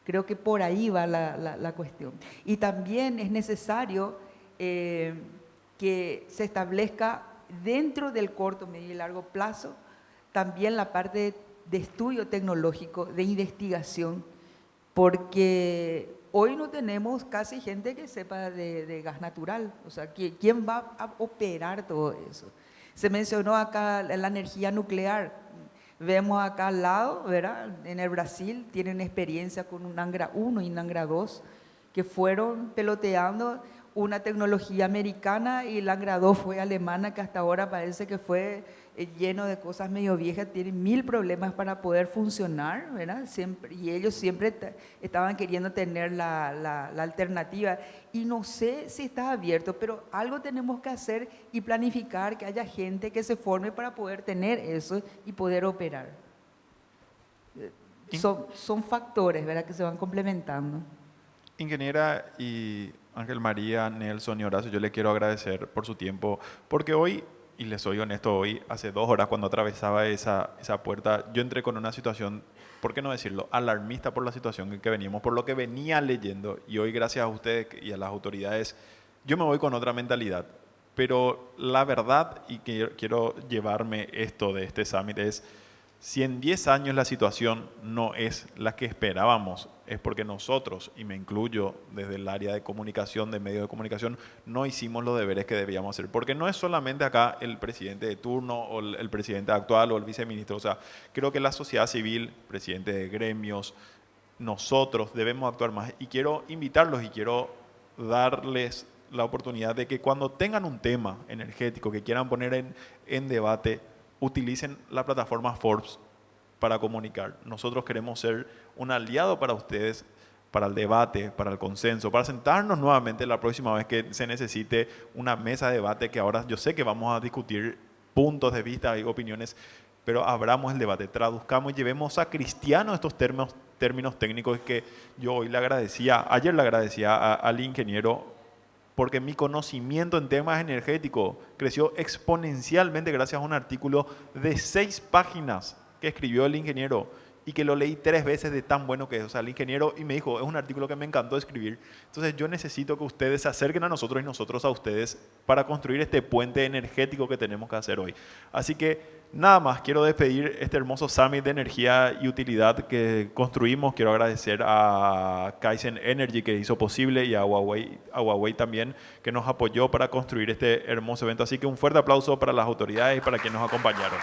Creo que por ahí va la cuestión. Y también es necesario que se establezca dentro del corto, medio y largo plazo también la parte de estudio tecnológico, de investigación, porque hoy no tenemos casi gente que sepa de gas natural. O sea, ¿quién va a operar todo eso? Se mencionó acá la energía nuclear. Vemos acá al lado, ¿verdad? En el Brasil tienen experiencia con un Angra 1 y un Angra 2 que fueron peloteando una tecnología americana y el Angra 2 fue alemana, que hasta ahora parece que fue lleno de cosas medio viejas, tienen 1000 problemas para poder funcionar, ¿verdad? Y ellos siempre estaban queriendo tener la alternativa. Y no sé si está abierto, pero algo tenemos que hacer y planificar que haya gente que se forme para poder tener eso y poder operar. Son factores, ¿verdad?, que se van complementando. Ingeniera y Ángel María, Nelson y Horacio, yo le quiero agradecer por su tiempo, porque hoy, y les soy honesto, hoy, hace 2 horas cuando atravesaba esa puerta, yo entré con una situación, ¿por qué no decirlo?, alarmista por la situación en que veníamos, por lo que venía leyendo, y hoy gracias a ustedes y a las autoridades, yo me voy con otra mentalidad. Pero la verdad, y que quiero llevarme esto de este summit, es si en 10 años la situación no es la que esperábamos, es porque nosotros, y me incluyo desde el área de comunicación, de medios de comunicación, no hicimos los deberes que debíamos hacer. Porque no es solamente acá el presidente de turno o el presidente actual o el viceministro. O sea, creo que la sociedad civil, presidente de gremios, nosotros debemos actuar más. Y quiero invitarlos y quiero darles la oportunidad de que cuando tengan un tema energético que quieran poner en debate, utilicen la plataforma Forbes para comunicar. Nosotros queremos ser un aliado para ustedes, para el debate, para el consenso, para sentarnos nuevamente la próxima vez que se necesite una mesa de debate, que ahora yo sé que vamos a discutir puntos de vista y opiniones, pero abramos el debate, traduzcamos y llevemos a Cristiano estos términos técnicos que yo hoy le agradecía, ayer le agradecía al ingeniero, porque mi conocimiento en temas energéticos creció exponencialmente gracias a un artículo de 6 páginas que escribió el ingeniero y que lo leí 3 veces de tan bueno que es. O sea, el ingeniero, y me dijo, es un artículo que me encantó escribir. Entonces yo necesito que ustedes se acerquen a nosotros y nosotros a ustedes para construir este puente energético que tenemos que hacer hoy. Así que nada más, quiero despedir este hermoso Summit de Energía y Utilidad que construimos. Quiero agradecer a Kaizen Energy que hizo posible y a Huawei también que nos apoyó para construir este hermoso evento. Así que un fuerte aplauso para las autoridades y para quienes nos acompañaron.